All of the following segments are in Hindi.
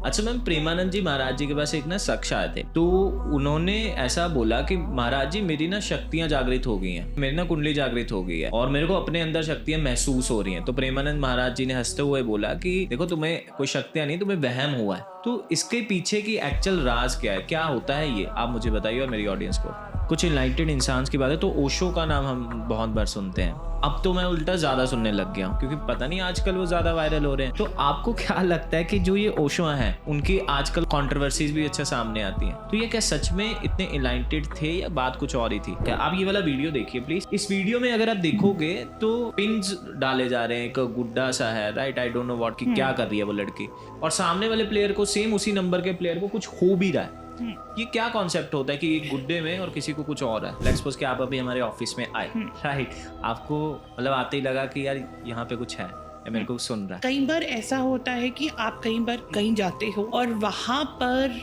अच्छा मैम, प्रेमानंद जी महाराज जी के पास एक ना शख्स आए थे, तो उन्होंने ऐसा बोला कि महाराज जी मेरी ना शक्तियां जागृत हो गई हैं, मेरी ना कुंडली जागृत हो गई है और मेरे को अपने अंदर शक्तियां महसूस हो रही हैं। तो प्रेमानंद महाराज जी ने हंसते हुए बोला कि देखो तुम्हें कोई शक्तियां नहीं, तुम्हें वहम हुआ है। तो इसके पीछे की एक्चुअल राज क्या है, क्या होता है ये आप मुझे बताइए और मेरी ऑडियंस को। कुछ इनलाइटेड इंसान की बात है तो ओशो का नाम हम बहुत बार सुनते हैं, अब तो मैं उल्टा ज्यादा सुनने लग गया हूँ क्योंकि पता नहीं आजकल वो ज्यादा वायरल हो रहे हैं। तो आपको क्या लगता है कि जो ये ओशो हैं उनकी आजकल कंट्रोवर्सीज भी अच्छा सामने आती हैं, तो ये क्या सच में इतने इनलाइटेड थे या बात कुछ और ही थी? क्या आप ये वाला वीडियो देखिए प्लीज। इस वीडियो में अगर आप देखोगे तो पिंस डाले जा रहे हैं, एक गुड्डा सा है, right, I don't know what की क्या कर रही है वो लड़की, और सामने वाले प्लेयर को सेम उसी नंबर के प्लेयर को कुछ हो भी रहा है। ये क्या कॉन्सेप्ट होता है कि एक गुड्डे में और किसी को कुछ और है? लेट्स सपोज कि आप अभी हमारे ऑफिस में आए, राइट, आपको मतलब आते ही लगा कि यार यहाँ पे कुछ है, मेरे को सुन रहा है। कई बार ऐसा होता है कि आप कई बार कहीं जाते हो और वहां पर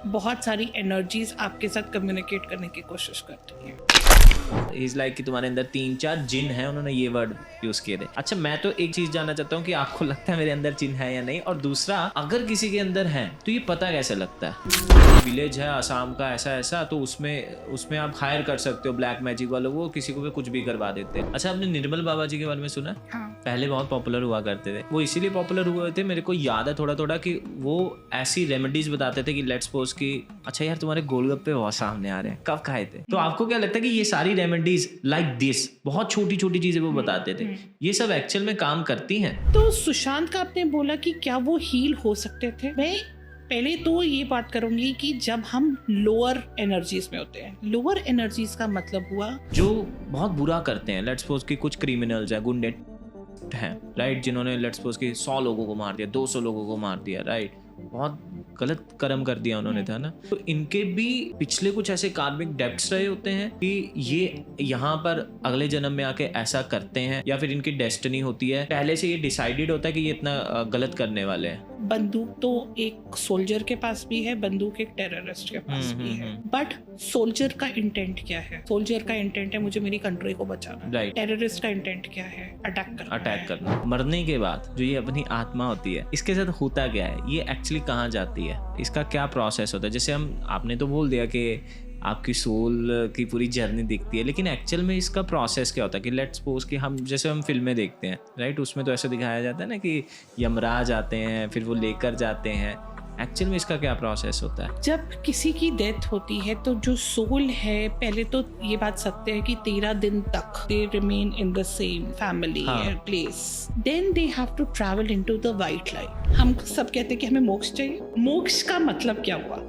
बहुत सारी एनर्जीज आपके साथ कम्युनिकेट करने की कोशिश करती हैं। इज लाइक कि तुम्हारे अंदर 3-4 जिन है, उन्होंने ये वर्ड यूज किए थे। अच्छा मैं तो एक चीज जानना चाहता हूँ कि आपको लगता है मेरे अंदर जिन है या नहीं, और दूसरा अगर किसी के अंदर है तो ये पता कैसे लगता है? विलेज है आसाम का ऐसा ऐसा, तो उसमें आप हायर कर सकते हो ब्लैक मैजिक वालों को, किसी को भी कुछ भी करवा देते हैं। अच्छा आपने निर्मल बाबा जी के बारे में सुना? हाँ। पहले बहुत पॉपुलर हुआ करते थे, वो इसीलिए पॉपुलर हुए थे, मेरे को याद है थोड़ा थोड़ा, कि वो ऐसी रेमेडीज बताते थे कि लेट्स सपोज कि अच्छा यार तुम्हारे गोलगप्पे बहुत सामने आ रहे हैं, कब खाए थे? तो आपको क्या लगता है कि ये सारी रेमेडीज लाइक दिस, बहुत छोटी छोटी चीजें वो बताते थे, ये सब एक्चुअल में काम करती हैं? तो सुशांत का आपने बोला कि क्या वो हील हो सकते थे, मैं पहले तो ये बात करूंगी कि जब हम लोअर एनर्जीज में होते हैं, लोअर एनर्जीज का मतलब हुआ जो बहुत बुरा करते हैं, लेट्स सपोज कि कुछ क्रिमिनल्स हैं, गुंडे हैं, राइट, जिन्होंने लेट्स सपोज कि 100 लोगों को मार दिया, 200 लोगों को मार दिया, राइट, बहुत गलत कर्म कर दिया उन्होंने, था ना। तो इनके भी पिछले कुछ ऐसे कार्मिक डेब्ट्स रहे होते हैं कि ये यहाँ पर अगले जन्म में आके ऐसा करते हैं, या फिर इनकी डेस्टिनी होती है, पहले से ये डिसाइडेड होता है कि ये इतना गलत करने वाले हैं। बंदूक तो एक सोल्जर के पास भी है, बंदूक एक टेररिस्ट के पास भी है, बट सोल्जर का इंटेंट क्या है? सोल्जर का इंटेंट है मुझे मेरी कंट्री को बचाना, राइट। टेररिस्ट का इंटेंट क्या है? अटैक करना। मरने के बाद जो ये अपनी आत्मा होती है, इसके साथ होता क्या है, ये एक्चुअली कहाँ जाती है, इसका क्या प्रोसेस होता है? जैसे आपने तो बोल दिया कि आपकी सोल की पूरी जर्नी दिखती है, लेकिन एक्चुअल में इसका प्रोसेस क्या होता है? कि लेट्स सपोज कि हम जैसे हम फिल्में देखते हैं, राइट, उसमें तो ऐसा दिखाया जाता है ना कि यमराज आते हैं, फिर वो लेकर जाते हैं, एक्चुअल में इसका क्या प्रोसेस होता है? जब किसी की डेथ होती है तो जो सोल है, पहले तो ये बात सत्य है कि 13 दिन तक they remain in the same family place, then they have to travel into the white light. हम सब कहते हैं कि हमें मोक्ष चाहिए, मोक्ष का मतलब क्या हुआ?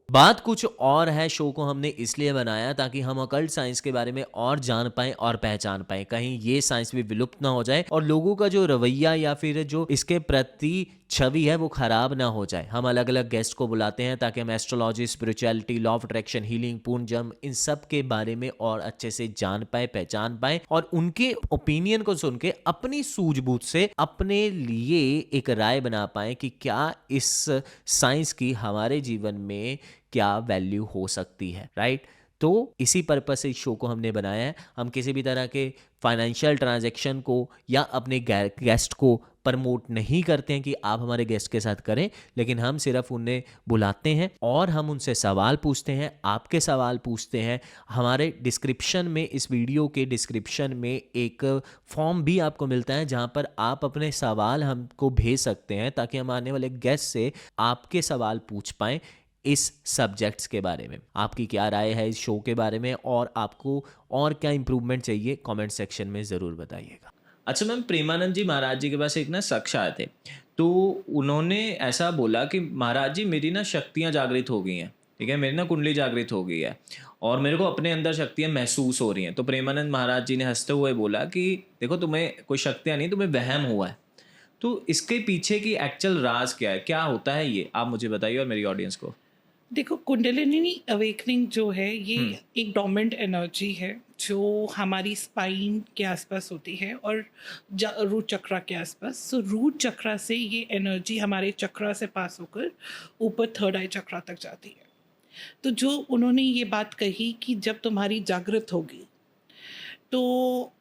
बात कुछ और है। शो को हमने इसलिए बनाया ताकि हम अकल्ट साइंस के बारे में और जान पाएं और पहचान पाएं, कहीं ये साइंस भी विलुप्त ना हो जाए और लोगों का जो रवैया या फिर जो इसके प्रति छवि है वो खराब ना हो जाए। हम अलग अलग गेस्ट को बुलाते हैं ताकि हम astrology, spirituality, law of attraction, healing, पुनर्जन्म, इन सब के बारे में और अच्छे से जान पाए, पहचान पाए और उनके ओपिनियन को सुन के अपनी सूझबूझ से अपने लिए एक राय बना पाए कि क्या इस साइंस की हमारे जीवन में क्या वैल्यू हो सकती है, राइट। तो इसी पर्पस से इस शो को हमने बनाया है। हम किसी भी तरह के फाइनेंशियल ट्रांजैक्शन को या अपने गेस्ट को प्रमोट नहीं करते हैं कि आप हमारे गेस्ट के साथ करें, लेकिन हम सिर्फ उन्हें बुलाते हैं और हम उनसे सवाल पूछते हैं, आपके सवाल पूछते हैं। हमारे डिस्क्रिप्शन में, इस वीडियो के डिस्क्रिप्शन में एक फॉर्म भी आपको मिलता है जहां पर आप अपने सवाल हमको भेज सकते हैं ताकि हम आने वाले गेस्ट से आपके सवाल पूछ पाएं इस सब्जेक्ट्स के बारे में। आपकी क्या राय है इस शो के बारे में और आपको और क्या इंप्रूवमेंट चाहिए, कमेंट सेक्शन में ज़रूर बताइएगा। अच्छा मैम, प्रेमानंद जी महाराज जी के पास एक ना शख्स आए थे, तो उन्होंने ऐसा बोला कि महाराज जी मेरी ना शक्तियाँ जागृत हो गई हैं, ठीक है, मेरी ना कुंडली जागृत हो गई है और मेरे को अपने अंदर शक्तियाँ महसूस हो रही हैं। तो प्रेमानंद महाराज जी ने हंसते हुए बोला कि देखो तुम्हें कोई शक्तियाँ नहीं, तुम्हें वहम हुआ है। तो इसके पीछे की एक्चुअल राज क्या है, क्या होता है ये आप मुझे बताइए और मेरी ऑडियंस को। देखो, कुंडलिनी अवेकनिंग जो है ये एक डोमेंट एनर्जी है जो हमारी स्पाइन के आसपास होती है और रूट चक्रा के आसपास। सो रूट चक्रा से ये एनर्जी हमारे चक्रा से पास होकर ऊपर थर्ड आई चक्रा तक जाती है। तो जो उन्होंने ये बात कही कि जब तुम्हारी जागृत होगी तो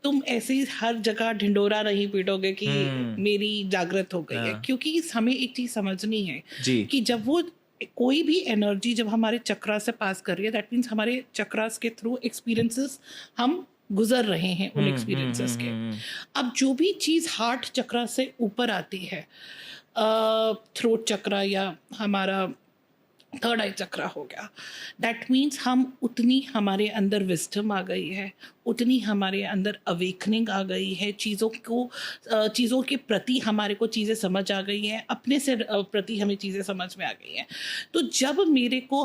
तुम ऐसे ही हर जगह ढिंडोरा नहीं पीटोगे कि मेरी जागृत हो गई है, क्योंकि हमें एक चीज समझनी है जी। कि जब वो कोई भी एनर्जी जब हमारे चक्रा से पास कर रही है, दैट मीन्स हमारे चक्रास के थ्रू एक्सपीरियंसेस हम गुजर रहे हैं उन एक्सपीरियंसेस के। अब जो भी चीज़ हार्ट चक्रा से ऊपर आती है, थ्रोट चक्रा या हमारा थर्ड आई चक्रा हो गया, दैट मीन्स हम उतनी हमारे अंदर विस्डम आ गई है, उतनी हमारे अंदर अवेकनिंग आ गई है, चीज़ों के प्रति हमारे को चीज़ें समझ आ गई हैं, अपने से प्रति हमें चीज़ें समझ में आ गई हैं। तो जब मेरे को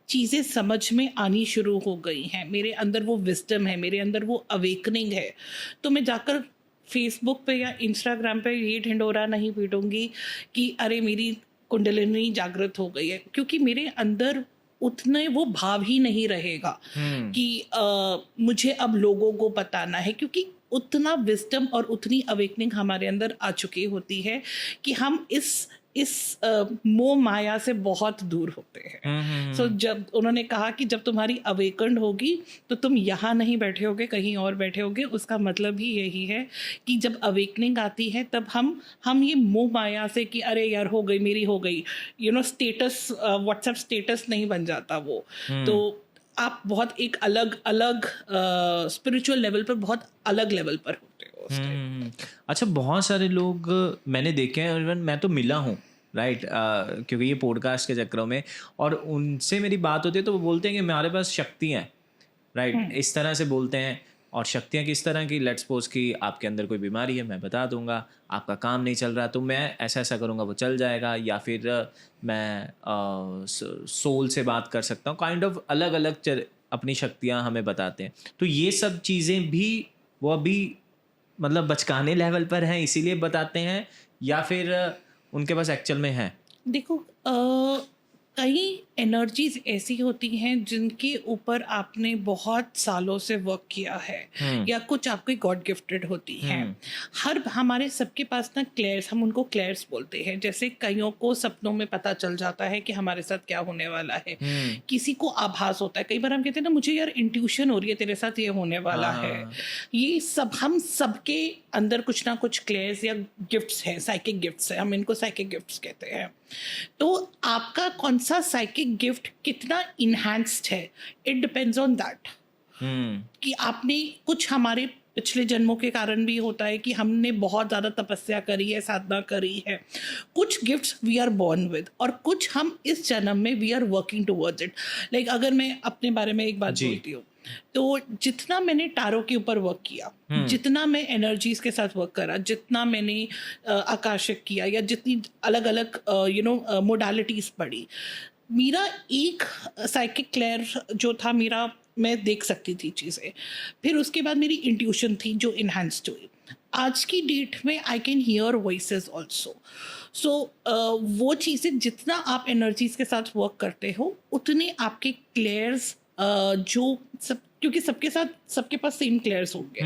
चीज़ें समझ में आनी शुरू हो गई हैं, मेरे अंदर वो विस्डम है, मेरे अंदर वो अवेकनिंग है, तो मैं जाकर फेसबुक पे या इंस्टाग्राम पे ये ढिंडोरा नहीं पीटूंगी कि अरे मेरी कुंडलिनी जागृत हो गई है, क्योंकि मेरे अंदर उतने वो भाव ही नहीं रहेगा कि मुझे अब लोगों को बताना है, क्योंकि उतना विस्डम और उतनी अवेकनिंग हमारे अंदर आ चुकी होती है कि हम इस मोह माया से बहुत दूर होते हैं। सो जब उन्होंने कहा कि जब तुम्हारी अवेकन होगी तो तुम यहाँ नहीं बैठे होगे, कहीं और बैठे होगे, उसका मतलब ही यही है कि जब अवेकनिंग आती है तब हम ये मोह माया से कि अरे यार हो गई, मेरी हो गई, स्टेटस, व्हाट्सएप स्टेटस नहीं बन जाता वो। तो आप बहुत एक अलग स्पिरिचुअल लेवल पर, बहुत अलग लेवल पर होते हो उस टाइम। अच्छा, बहुत सारे लोग मैंने देखे हैं, इवन मैं तो मिला हूँ, राइट, क्योंकि ये पॉडकास्ट के चक्करों में, और उनसे मेरी बात होती है तो वो बोलते हैं कि हमारे पास शक्तियाँ हैं, राइट, इस तरह से बोलते हैं। और शक्तियाँ किस तरह की? लेट्स सपोज कि आपके अंदर कोई बीमारी है, मैं बता दूंगा, आपका काम नहीं चल रहा तो मैं ऐसा ऐसा करूँगा, वो चल जाएगा, या फिर मैं सोल से बात कर सकता हूँ, काइंड ऑफ अलग अलग अपनी शक्तियाँ हमें बताते हैं। तो ये सब चीज़ें भी वो अभी मतलब बचकाने लेवल पर हैं इसीलिए बताते हैं, या फिर उनके पास एक्चुअल में है? देखो, कई एनर्जीज ऐसी होती हैं जिनके ऊपर आपने बहुत सालों से वर्क किया है, या कुछ आपकी गॉड गिफ्टेड होती हैं। हमारे सबके पास ना क्लेयर्स, हम उनको क्लेयर्स बोलते हैं। जैसे कईयों को सपनों में पता चल जाता है कि हमारे साथ क्या होने वाला है, किसी को आभास होता है। कई बार हम कहते हैं ना, मुझे यार इंट्यूशन हो रही है तेरे साथ ये होने वाला है। ये सब हम सबके अंदर कुछ ना कुछ क्लेयर्स या गिफ्ट्स हैं, साइकिक गिफ्ट्स हैं, हम इनको साइकिक गिफ्ट्स कहते हैं। तो आपका कौन सा साइकिक गिफ्ट कितना इनहैंस्ड है, इट डिपेंड्स ऑन दैट। कि आपने कुछ, हमारे पिछले जन्मों के कारण भी होता है कि हमने बहुत ज़्यादा तपस्या करी है, साधना करी है। कुछ gifts we are born with, और कुछ हम इस जन्म में we are working towards it. Like अगर मैं अपने बारे में एक बात बोलती हूँ, तो जितना मैंने टारो के ऊपर वर्क किया, जितना मैं एनर्जीज के साथ वर्क करा, जितना मैंने आकाशिक किया, या जितनी अलग अलग मोडालिटीज पढ़ी, मेरा एक साइकिक क्लेयर जो था मेरा, मैं देख सकती थी चीज़ें। फिर उसके बाद मेरी इंट्यूशन थी जो इन्हांस्ड हुई। आज की डेट में I can hear voices also. So वो चीज़ें, जितना आप एनर्जीज के साथ वर्क करते हो, उतने आपके क्लेयर्स जो सब, क्योंकि सबके पास सेम क्लेयर्स होंगे,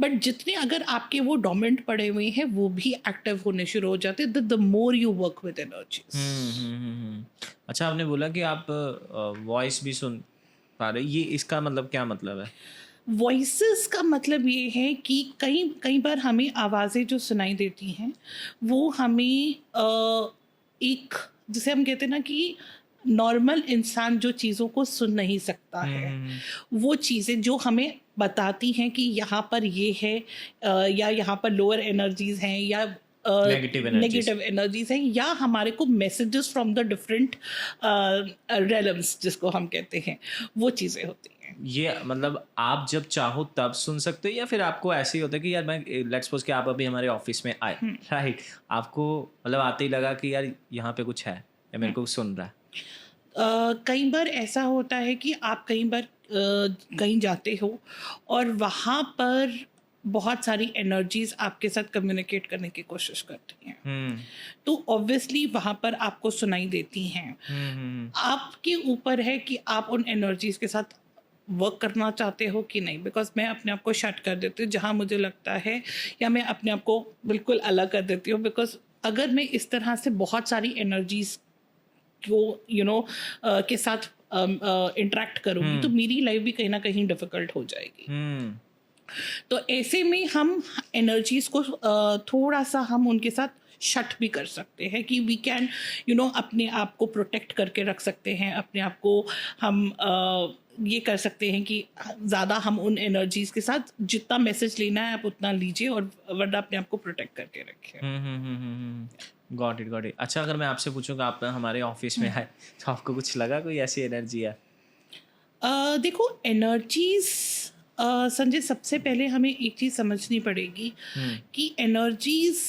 बट जितने अगर आपके वो डोमेंट पड़े हुए हैं वो भी एक्टिव होने शुरू हो जाते हैं, the more you work with energies. अच्छा, आपने बोला कि आप वॉइस भी सुन पा रहे, ये इसका मतलब क्या मतलब है? वॉइसेस का मतलब ये है कि कई बार हमें आवाज़ें जो सुनाई देती हैं वो हमें एक, जिसे हम कहते हैं ना कि नॉर्मल इंसान जो चीज़ों को सुन नहीं सकता है, वो चीज़ें जो हमें बताती हैं कि यहाँ पर ये है, या यहाँ पर लोअर एनर्जीज हैं, या नेगेटिव एनर्जीज हैं, या हमारे को messages from the different realms जिसको हम कहते हैं, वो चीज़ें होती हैं। ये मतलब आप जब चाहो तब सुन सकते हो, या फिर आपको ऐसे ही होता है कि यार मैं, लेट्स सपोज कि आप अभी हमारे ऑफिस में आए, राइट, आपको मतलब आते ही लगा कि यार यहाँ पे कुछ है, या मेरे को सुन रहा है? कई बार ऐसा होता है कि आप कई बार कहीं जाते हो और वहाँ पर बहुत सारी एनर्जीज आपके साथ कम्युनिकेट करने की कोशिश करती हैं, तो ऑब्वियसली वहाँ पर आपको सुनाई देती हैं। आपके ऊपर है कि आप उन एनर्जीज के साथ वर्क करना चाहते हो कि नहीं। बिकॉज मैं अपने आप को शट कर देती हूँ जहाँ मुझे लगता है, या मैं अपने आप को बिल्कुल अलग कर देती हूँ। बिकॉज अगर मैं इस तरह से बहुत सारी एनर्जीज को के साथ इंटरेक्ट करूँगी तो मेरी लाइफ भी कहीं ना कहीं डिफिकल्ट हो जाएगी। तो ऐसे में हम एनर्जीज को थोड़ा सा हम उनके साथ शट भी कर सकते हैं कि वी कैन अपने आप को प्रोटेक्ट करके रख सकते हैं, अपने आप को हम ये कर सकते हैं कि ज़्यादा हम उन एनर्जीज के साथ जितना मैसेज लेना है आप उतना लीजिए, और वरना अपने आप को प्रोटेक्ट करके रखें। Got it. अच्छा, अगर मैं आपसे पूछूंगा, आप हमारे ऑफिस में आए तो आपको कुछ लगा कोई ऐसी एनर्जी है? देखो एनर्जीज संजय, सबसे पहले हमें एक चीज़ समझनी पड़ेगी कि एनर्जीज,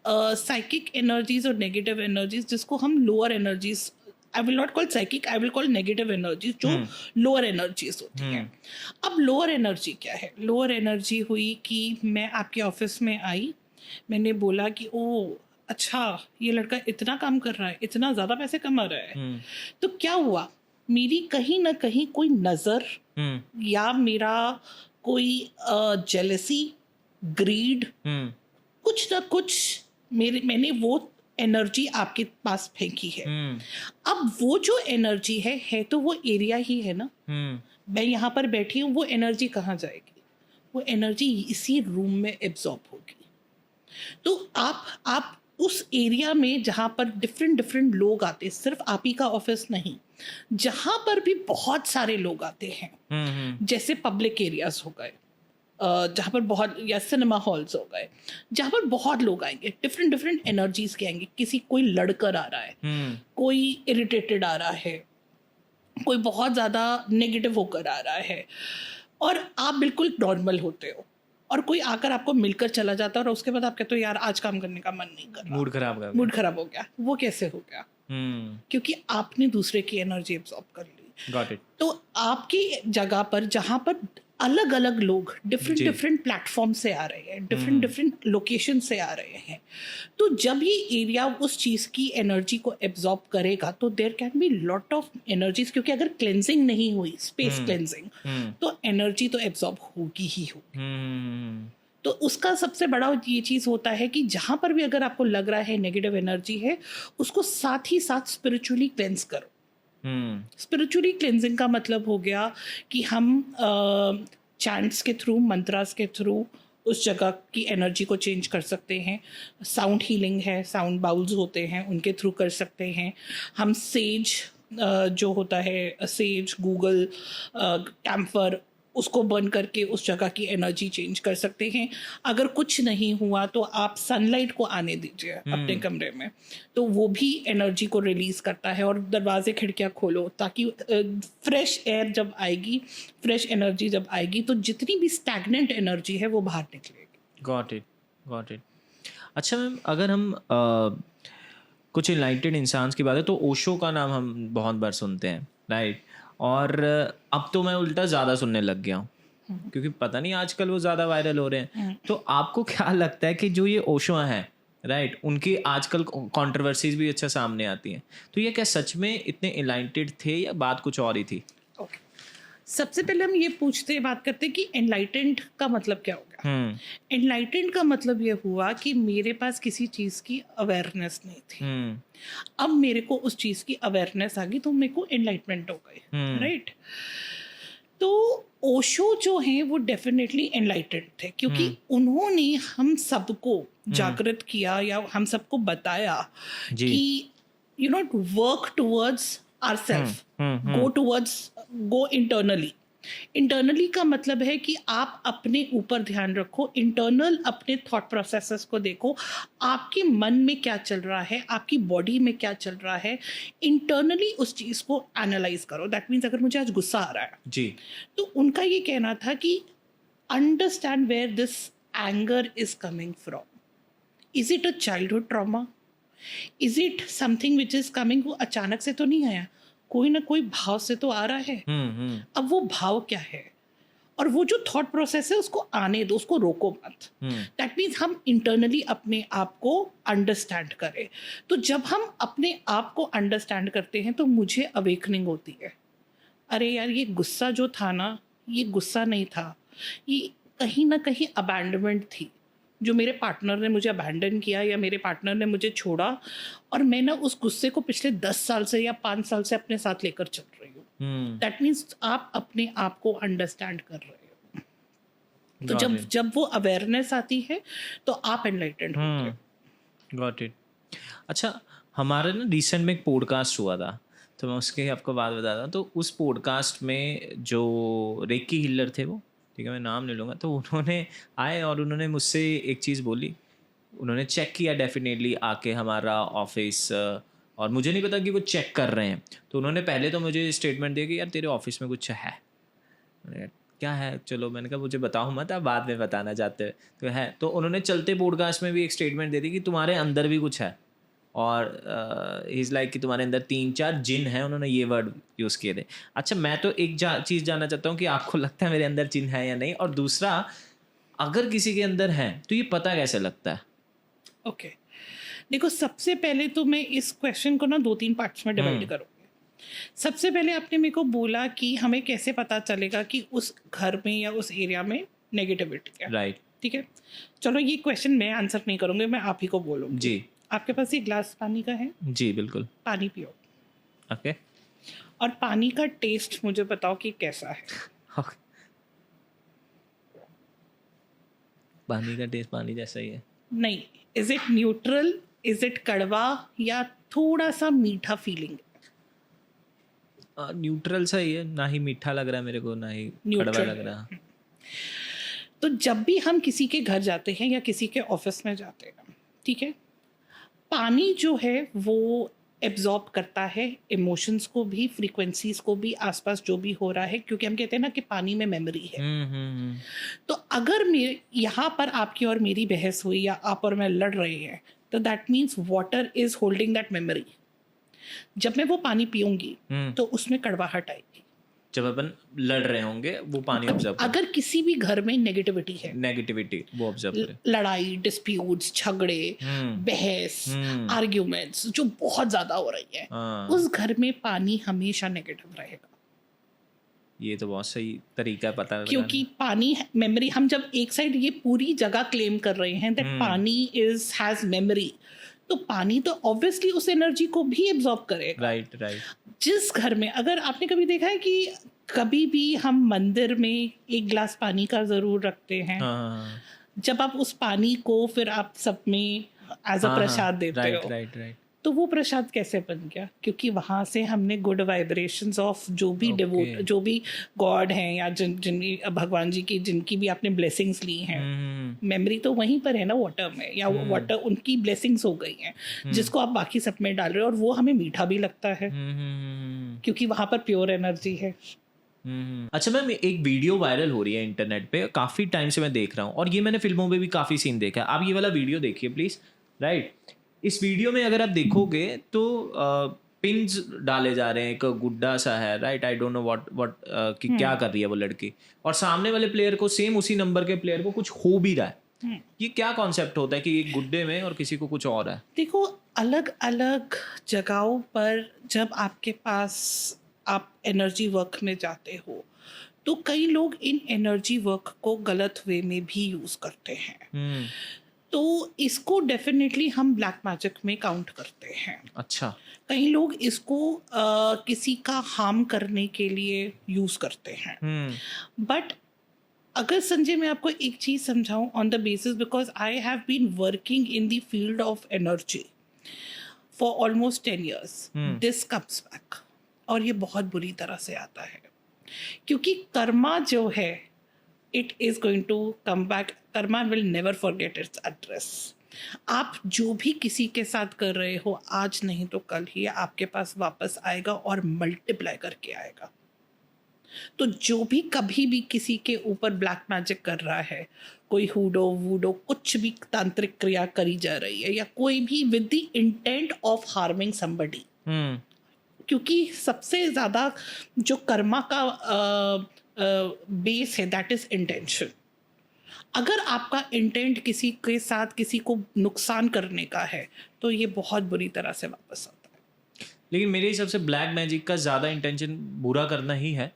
साइकिक एनर्जीज और नेगेटिव एनर्जीज, जिसको हम lower energies, I will not call psychic, I will call negative energies, जो लोअर एनर्जीज होती हैं। अब लोअर एनर्जी क्या है? लोअर एनर्जी हुई कि मैं आपके ऑफिस में आई, मैंने बोला कि ओ अच्छा ये लड़का इतना काम कर रहा है, इतना ज़्यादा पैसे कमा रहा है, तो क्या हुआ, मेरी कहीं ना कहीं कोई नज़र या मेरा कोई जेलसी, ग्रीड, कुछ ना कुछ मैंने वो एनर्जी आपके पास फेंकी है। अब वो जो एनर्जी है तो वो एरिया ही है ना, मैं यहाँ पर बैठी हूँ, वो एनर्जी कहाँ जाएगी? वो एनर्जी इसी रूम में एब्जॉर्ब होगी। तो आप उस एरिया में जहाँ पर डिफरेंट लोग आते, सिर्फ आप ही का ऑफिस नहीं, जहाँ पर भी बहुत सारे लोग आते हैं, जैसे पब्लिक एरियाज हो गए, जहाँ पर बहुत, या सिनेमा हॉल्स हो गए, जहाँ पर बहुत लोग आएंगे, डिफरेंट एनर्जीज के आएंगे। किसी, कोई लड़कर आ रहा है, कोई इरिटेटेड आ रहा है, कोई बहुत ज़्यादा नेगेटिव होकर आ रहा है, और आप बिल्कुल नॉर्मल होते हो, और कोई आकर आपको मिलकर चला जाता है, और उसके बाद आप कहते हो यार आज काम करने का मन नहीं कर रहा, मूड खराब हो गया। वो कैसे हो गया? क्योंकि आपने दूसरे की एनर्जी एब्जॉर्ब कर ली। Got it. तो आपकी जगह पर जहाँ पर अलग अलग लोग डिफरेंट प्लेटफॉर्म से आ रहे हैं, डिफरेंट लोकेशन से आ रहे हैं, तो जब ये एरिया उस चीज़ की एनर्जी को एब्जॉर्ब करेगा तो there can be lot of energies, क्योंकि अगर क्लेंजिंग नहीं हुई, स्पेस क्लेंजिंग, तो एनर्जी तो एब्जॉर्ब होगी ही होगी। तो उसका सबसे बड़ा ये चीज़ होता है कि जहाँ पर भी अगर आपको लग रहा है नेगेटिव एनर्जी है, उसको साथ ही साथ स्पिरिचुअली क्लेंस करो। स्पिरिचुअली क्लेंजिंग का मतलब हो गया कि हम चैंट्स के थ्रू, मंत्रास के थ्रू उस जगह की एनर्जी को चेंज कर सकते हैं। साउंड हीलिंग है, साउंड बाउल्स होते हैं, उनके थ्रू कर सकते हैं। हम सेज जो होता है, सेज, गूगल, कैम्फर, उसको बर्न करके उस जगह की एनर्जी चेंज कर सकते हैं। अगर कुछ नहीं हुआ तो आप सनलाइट को आने दीजिए अपने कमरे में, तो वो भी एनर्जी को रिलीज करता है। और दरवाजे खिड़कियाँ खोलो ताकि फ्रेश एयर जब आएगी, फ्रेश एनर्जी जब आएगी, तो जितनी भी स्टैग्नेंट एनर्जी है वो बाहर निकलेगी। Got it. अच्छा मैम, अगर हम कुछ इनलाइटेड इंसान की बात है तो ओशो का नाम हम बहुत बार सुनते हैं, राइट? और अब तो मैं उल्टा ज़्यादा सुनने लग गया हूँ, क्योंकि पता नहीं आजकल वो ज़्यादा वायरल हो रहे हैं। तो आपको क्या लगता है कि जो ये ओशो हैं, राइट, उनकी आजकल कंट्रोवर्सीज भी अच्छा सामने आती हैं, तो ये क्या सच में इतने इनलाइटेड थे या बात कुछ और ही थी? ओके, सबसे पहले हम ये बात करते हैं कि एनलाइटेंड का मतलब क्या होगा। एनलाइटेंड का मतलब ये हुआ कि मेरे पास किसी चीज़ की अवेयरनेस नहीं थी, अब मेरे को उस चीज़ की अवेयरनेस आ गई, तो मेरे को एनलाइटमेंट हो गई, राइट? तो ओशो जो हैं वो डेफिनेटली एनलाइटेंड थे, क्योंकि उन्होंने हम सबको जागृत किया, या हम सबको बताया कि you not work towards ourself, go internally। Internally का मतलब है कि आप अपने ऊपर ध्यान रखो, इंटरनल अपने थॉट प्रोसेसेस को देखो, आपके मन में क्या चल रहा है, आपकी बॉडी में क्या चल रहा है, इंटरनली उस चीज़ को एनालाइज करो। दैट मीन्स अगर मुझे आज गुस्सा आ रहा है जी, तो उनका ये कहना था कि understand where this anger is coming from. Is it a childhood trauma? Is it something which is coming? वो अचानक से तो नहीं आया, कोई ना कोई भाव से तो आ रहा है। अब वो भाव क्या है, और वो जो थॉट प्रोसेस है उसको आने दो, उसको रोको मत। दैट मीन्स हम इंटरनली अपने आप को अंडरस्टैंड करें। तो जब हम अपने आप को अंडरस्टैंड करते हैं तो मुझे अवेकनिंग होती है, अरे यार ये गुस्सा जो था ना, ये गुस्सा नहीं था, ये कहीं ना कहीं अबैंडनमेंट थी, जो मेरे पार्टनर ने मुझे अबैंडन किया या मेरे पार्टनर ने मुझे छोड़ा, और मैं ना उस गुस्से को पिछले 10 साल से या 5 साल से अपने साथ लेकर चल रही हूँ। दैट मीन्स आप अपने आप को अंडरस्टैंड कर रहे हो। तो Got जब it. जब वो अवेयरनेस आती है तो आप एनलाइटेंड होते हो। Got it. अच्छा, हमारा ना रिसेंट में एक पॉडकास्ट हुआ था, तो मैं उसके आपको बात बताता हूँ। तो उस पॉडकास्ट में जो रेकी हिलर थे वो, ठीक है मैं नाम नहीं लूँगा, तो उन्होंने आए और उन्होंने मुझसे एक चीज़ बोली। उन्होंने चेक किया डेफिनेटली आके हमारा ऑफिस, और मुझे नहीं पता कि वो चेक कर रहे हैं। तो उन्होंने पहले तो मुझे स्टेटमेंट दिया कि यार तेरे ऑफिस में कुछ है। मैंने कहा, क्या है? चलो, मैंने कहा मुझे बताओ मत, आप बाद में बताना चाहते हो तो है। तो उन्होंने चलते पॉडकास्ट में भी एक स्टेटमेंट दे दी कि तुम्हारे अंदर भी कुछ है, और इज़ लाइक कि तुम्हारे अंदर 3-4 जिन हैं। उन्होंने ये वर्ड यूज़ किए थे। अच्छा, मैं तो एक चीज़ जानना चाहता हूँ कि आपको लगता है मेरे अंदर जिन है या नहीं, और दूसरा, अगर किसी के अंदर है तो ये पता कैसे लगता है? ओके, देखो सबसे पहले तो मैं इस क्वेश्चन को ना 2-3 पार्ट्स में डिवाइड करूँगी। सबसे पहले आपने मेरे को बोला कि हमें कैसे पता चलेगा कि उस घर में या उस एरिया में नेगेटिविटी है, राइट। ठीक है? चलो ये क्वेश्चन मैं आंसर नहीं करूँगी, मैं आप ही को बोलूँगी। जी आपके पास एक ग्लास पानी का है, जी बिल्कुल। पानी पियो ओके। और पानी का टेस्ट मुझे बताओ कि कैसा है। पानी का टेस्ट पानी जैसा ही है। नहीं, is it neutral, is it कड़वा या थोड़ा सा मीठा फीलिंग? न्यूट्रल सा ही है, ना ही मीठा लग रहा है मेरे को, ना ही कड़वा न्यूट्रल लग रहा है। तो जब भी हम किसी के घर जाते हैं या किसी के ऑफिस में जाते हैं, ठीक है, पानी जो है वो एब्जॉर्ब करता है इमोशंस को भी, फ्रीक्वेंसीज को भी, आसपास जो भी हो रहा है, क्योंकि हम कहते हैं ना कि पानी में मेमोरी है। तो अगर मेरे यहाँ पर आपकी और मेरी बहस हुई या आप और मैं लड़ रहे हैं, तो that means water is holding that memory. जब मैं वो पानी पीऊंगी तो उसमें कड़वाहट आएगी। जब अपन लड़ रहे होंगे वो पानी ऑब्जर्व अगर किसी भी घर में नेगेटिविटी है, नेगेटिविटी वो ऑब्जर्व करे। लड़ाई, डिस्प्यूट्स, झगड़े, बहस, आर्ग्यूमेंट्स जो बहुत ज्यादा हो रही है, हाँ। उस घर में पानी हमेशा नेगेटिव रहेगा। ये तो बहुत सही तरीका है पता लगाने क्योंकि पानी मेमोरी, हम जब एक साइड ये पूरी जगह क्लेम कर रहे हैं दैट पानी इज हैज मेमोरी, तो पानी तो ऑब्वियसली उस एनर्जी को भी एब्जॉर्ब करेगा। Right right. जिस घर में, अगर आपने कभी देखा है कि कभी भी हम मंदिर में एक गिलास पानी का जरूर रखते हैं, हाँ जब आप उस पानी को फिर आप सब में एज अ प्रसाद देते राइट हो, राइट राइट। तो वो प्रसाद कैसे बन गया? क्योंकि वहां से हमने गुड वाइब्रेशंस ऑफ जो भी डिवोट, जो भी गॉड हैं या जिन भगवान जी की जिनकी भी आपने ब्लेसिंग्स ली हैं, मेमोरी तो वहीं पर है ना वाटर में, या वाटर उनकी ब्लेसिंग्स हो गई हैं जिसको आप बाकी सब में डाल रहे हो, और वो हमें मीठा भी लगता है क्योंकि वहां पर प्योर एनर्जी है। अच्छा मैम, एक वीडियो वायरल हो रही है इंटरनेट पे, काफ़ी टाइम से मैं देख रहा हूँ, और ये मैंने फिल्मों में भी काफ़ी सीन देखा है। आप ये वाला वीडियो देखिए प्लीज़। राइट, इस वीडियो में अगर आप देखोगे तो पिन्स डाले जा रहे हैं, एक गुड्डा सा है, right, I don't know what कि क्या कर रही है वो लड़की, और सामने वाले प्लेयर को, सेम उसी नंबर के प्लेयर को कुछ हो भी रहा है। ये क्या कॉन्सेप्ट होता है कि एक गुड्डे में और किसी को कुछ और है? देखो, अलग अलग जगहों पर जब आपके पास आप एनर्जी वर्क में जाते हो तो कई लोग इन एनर्जी वर्क को गलत वे में भी यूज करते हैं। तो इसको डेफिनेटली हम ब्लैक मैजिक में काउंट करते हैं। अच्छा। कई लोग इसको किसी का हार्म करने के लिए यूज करते हैं। बट अगर संजय मैं आपको एक चीज समझाऊं on the basis, because I have been working in the field of energy for almost 10 years, this comes back, और ये बहुत बुरी तरह से आता है क्योंकि कर्मा जो है it is going to come back. Karma will never forget its address. आप जो भी किसी के साथ कर रहे हो, आज नहीं तो कल ही आपके पास वापस आएगा और मल्टीप्लाई करके आएगा। तो जो भी कभी भी किसी के ऊपर ब्लैक मैजिक कर रहा है, कोई हुडो वूडो कुछ भी तांत्रिक क्रिया करी जा रही है, या कोई भी with the intent of harming somebody, क्योंकि सबसे ज्यादा जो कर्मा का बेस है दैट इज इंटेंशन। अगर आपका इंटेंट किसी के साथ किसी को नुकसान करने का है तो ये बहुत बुरी तरह से वापस आता है। लेकिन मेरे हिसाब से ब्लैक मैजिक का ज़्यादा इंटेंशन बुरा करना ही है,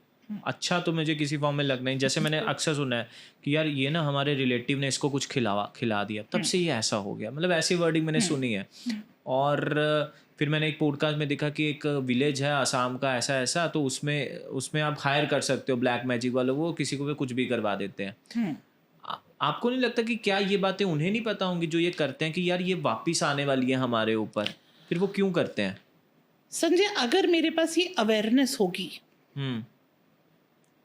अच्छा तो मुझे किसी फॉर्म में लगना ही। जैसे मैंने अक्सर सुना है कि यार ये ना हमारे रिलेटिव ने इसको कुछ खिला दिया, तब से ये ऐसा हो गया, मतलब ऐसी वर्डिंग मैंने सुनी है। और फिर मैंने एक पॉडकास्ट में देखा कि एक विलेज है आसाम का ऐसा, तो उसमें आप हायर कर सकते हो ब्लैक मैजिक वालों, वो किसी को भी कुछ भी करवा देते हैं। आपको नहीं लगता कि क्या ये बातें उन्हें नहीं पता होंगी जो ये करते हैं कि यार ये वापिस आने वाली है हमारे ऊपर, फिर वो क्यों करते हैं? संजय, अगर मेरे पास ये अवेयरनेस होगी हम्म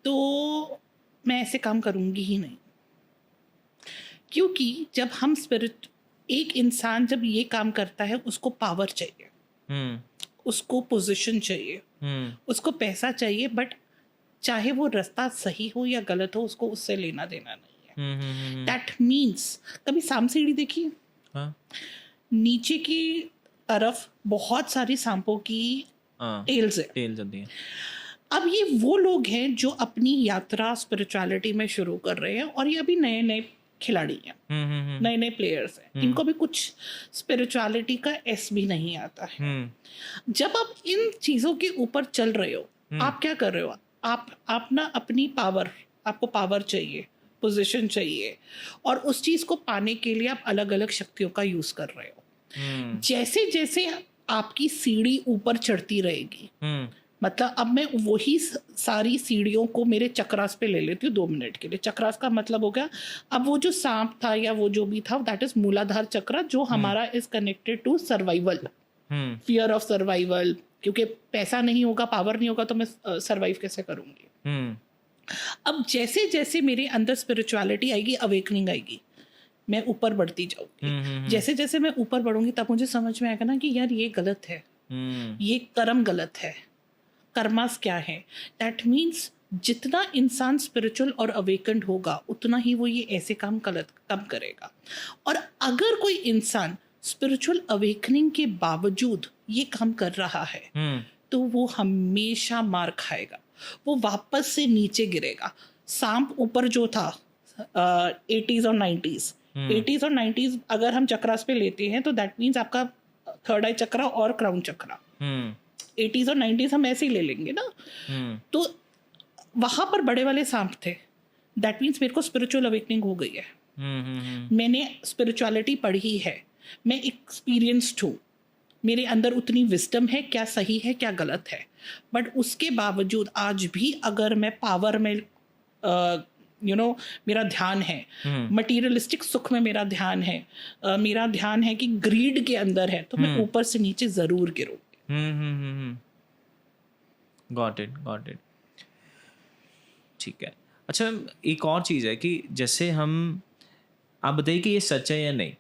तो मैं ऐसे काम करूंगी ही नहीं। क्योंकि जब हम एक इंसान जब ये काम करता है, उसको पावर चाहिए, हम्म उसको पोजीशन चाहिए, उसको पैसा चाहिए, बट चाहे वो रास्ता सही हो या गलत हो, उसको उससे लेना देना नहीं है। दैट मीन्स, कभी सांप सीढ़ी देखी? हाँ नीचे की तरफ बहुत सारी सांपों की हाँ टेल्स है। टेल चलती है। अब ये वो लोग हैं जो अपनी यात्रा स्पिरिचुअलिटी में शुरू कर रहे हैं, और ये अभी नए नए खिलाड़ी हैं, नए नए प्लेयर्स हैं, इनको भी कुछ स्पिरिचुअलिटी का एस भी नहीं आता है। जब आप इन चीज़ों के ऊपर चल रहे हो, आप क्या कर रहे हो? आप ना अपनी पावर, आपको पावर चाहिए, पोजीशन चाहिए, और उस चीज़ को पाने के लिए आप अलग अलग शक्तियों का यूज़ कर रहे हो। जैसे जैसे आपकी सीढ़ी ऊपर चढ़ती रहेगी, मतलब अब मैं वही सारी सीढ़ियों को मेरे चक्रास पे ले लेती हूँ 2 मिनट के लिए। चक्रास का मतलब हो गया, अब वो जो सांप था या वो जो भी था, दैट इज मूलाधार चक्र, जो हमारा is connected to survival, fear of survival. क्योंकि पैसा नहीं होगा, पावर नहीं होगा, तो मैं सर्वाइव कैसे करूंगी? अब जैसे जैसे मेरे अंदर स्पिरिचुअलिटी आएगी, अवेकनिंग आएगी, मैं ऊपर बढ़ती जाऊंगी। जैसे जैसे मैं ऊपर बढ़ूंगी, तब मुझे समझ में आएगा ना कि यार ये गलत है, ये कर्म गलत है। कर्मास क्या है? दैट मीन्स जितना इंसान स्पिरिचुअल और अवेकन्ड होगा, उतना ही वो ये ऐसे काम गलत कम करेगा। और अगर कोई इंसान स्पिरिचुअल अवेकनिंग के बावजूद ये काम कर रहा है, तो वो हमेशा मार खाएगा, वो वापस से नीचे गिरेगा। सांप ऊपर जो था 80s और 90s अगर हम चक्रास पे लेते हैं, तो दैट मीन्स आपका थर्ड आई चक्रा और क्राउन चक्रा 80s और 90s हम ऐसे ही ले लेंगे ना। तो वहां पर बड़े वाले सांप थे, दैट मीन्स मेरे को स्पिरिचुअल अवेकनिंग हो गई है। मैंने स्पिरिचुअलिटी पढ़ी है, मैं एक्सपीरियंस्ड हूँ, मेरे अंदर उतनी विजडम है, क्या सही है क्या गलत है। बट उसके बावजूद आज भी अगर मैं पावर में मेरा ध्यान है, मटीरियलिस्टिक सुख में मेरा ध्यान है, मेरा ध्यान है कि ग्रीड के अंदर है, तो मैं ऊपर से नीचे जरूर गिरूँ। Got it. ठीक है। अच्छा, एक और चीज़ है कि जैसे आप बताइए कि ये सच है या नहीं,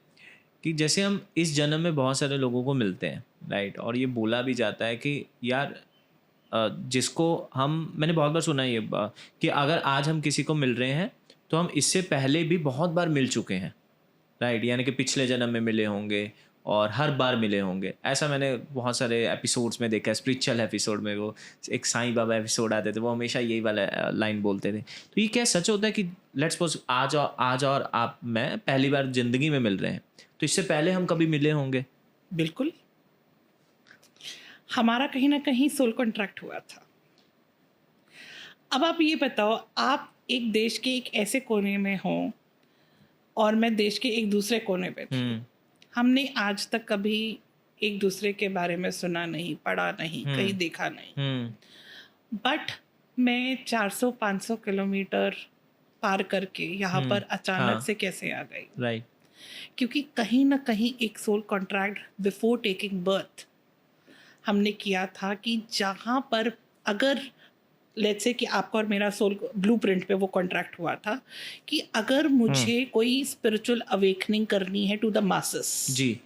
कि जैसे हम इस जन्म में बहुत सारे लोगों को मिलते हैं, राइट, और ये बोला भी जाता है कि यार जिसको मैंने बहुत बार सुना है ये कि अगर आज हम किसी को मिल रहे हैं तो हम इससे पहले भी बहुत बार मिल चुके हैं, राइट, यानी कि पिछले जन्म में मिले होंगे और हर बार मिले होंगे। ऐसा मैंने बहुत सारे एपिसोड्स में देखा है। स्पिरिचुअल एपिसोड में वो एक साईं बाबा एपिसोड आते थे, वो हमेशा यही वाला लाइन बोलते थे। तो ये क्या सच होता है कि लेट्स सपोज आज और आप मैं पहली बार जिंदगी में मिल रहे हैं, तो इससे पहले हम कभी मिले होंगे? बिल्कुल, हमारा कहीं ना कहीं सोल कॉन्ट्रैक्ट हुआ था। अब आप ये बताओ, आप एक देश के एक ऐसे कोने में हो और मैं देश के एक दूसरे कोने पे थी। हमने आज तक कभी एक दूसरे के बारे में सुना नहीं, पढ़ा नहीं, कहीं देखा नहीं। बट मैं 400-500 किलोमीटर पार करके यहाँ पर अचानक से कैसे आ गई? राइट, क्योंकि कहीं ना कहीं एक soul contract before taking birth हमने किया था कि जहाँ पर अगर लेट्स से कि आपका और मेरा सोल ब्लूप्रिंट पे वो कॉन्ट्रैक्ट हुआ था कि अगर मुझे कोई स्पिरिचुअल अवेकनिंग करनी है टू द मासेस जी,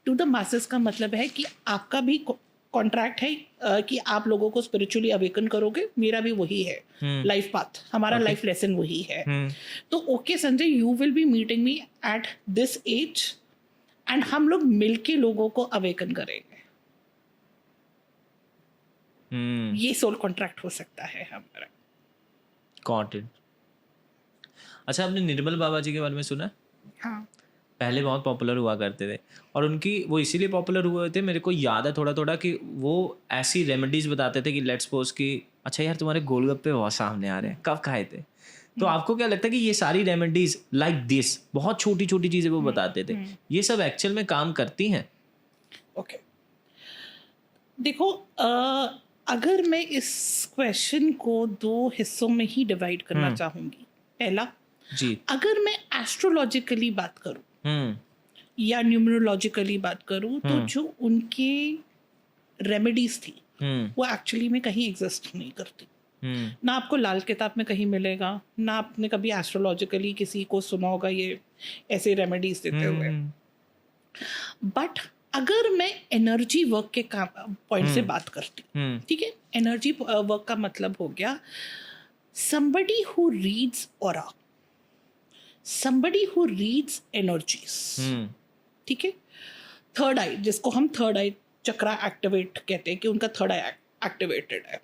टू द मासेस का मतलब है कि आपका भी कॉन्ट्रैक्ट है कि आप लोगों को स्पिरिचुअली अवेकन करोगे, मेरा भी वही है लाइफ पाथ, हमारा लाइफ लेसन वही है। तो okay Sanjay, you will be meeting me at this age and हम लोग मिलके लोगों को अवेकन करेंगे। ये सोल कॉन्ट्रैक्ट हो सकता है हमारा। Got it. अच्छा, आपने निर्मल बाबा जी के बारे में सुना? हाँ, पहले बहुत पॉपुलर हुआ करते थे, और उनकी वो इसीलिए पॉपुलर हुए थे, मेरे को याद है थोड़ा थोड़ा, कि वो ऐसी रेमेडीज बताते थे कि लेट्स सपोज कि अच्छा यार तुम्हारे गोलगप्पे बहुत सामने आ रहे हैं, कब खाए थे? तो आपको क्या लगता है कि ये सारी रेमेडीज लाइक दिस, बहुत छोटी छोटी चीजें वो बताते थे, ये सब एक्चुअल में काम करती हैं? ओके, देखो, अगर मैं इस क्वेश्चन को 2 हिस्सों में ही डिवाइड करना चाहूँगी। पहला, जी। अगर मैं एस्ट्रोलॉजिकली बात करूं हम्म या न्यूमरोलॉजिकली बात करूं तो जो उनके रेमेडीज थी वो एक्चुअली में कहीं एग्जिस्ट नहीं करती। ना आपको लाल किताब में कहीं मिलेगा, ना आपने कभी एस्ट्रोलॉजिकली किसी को सुना होगा ये ऐसे रेमेडीज देते हुए। बट अगर मैं एनर्जी वर्क के पॉइंट से बात करती हूँ, ठीक है, एनर्जी वर्क का मतलब हो गया somebody who reads aura, somebody who reads energies, ठीक है, थर्ड आई, जिसको हम थर्ड आई चक्रा एक्टिवेट कहते हैं कि उनका थर्ड आई एक्टिवेटेड है।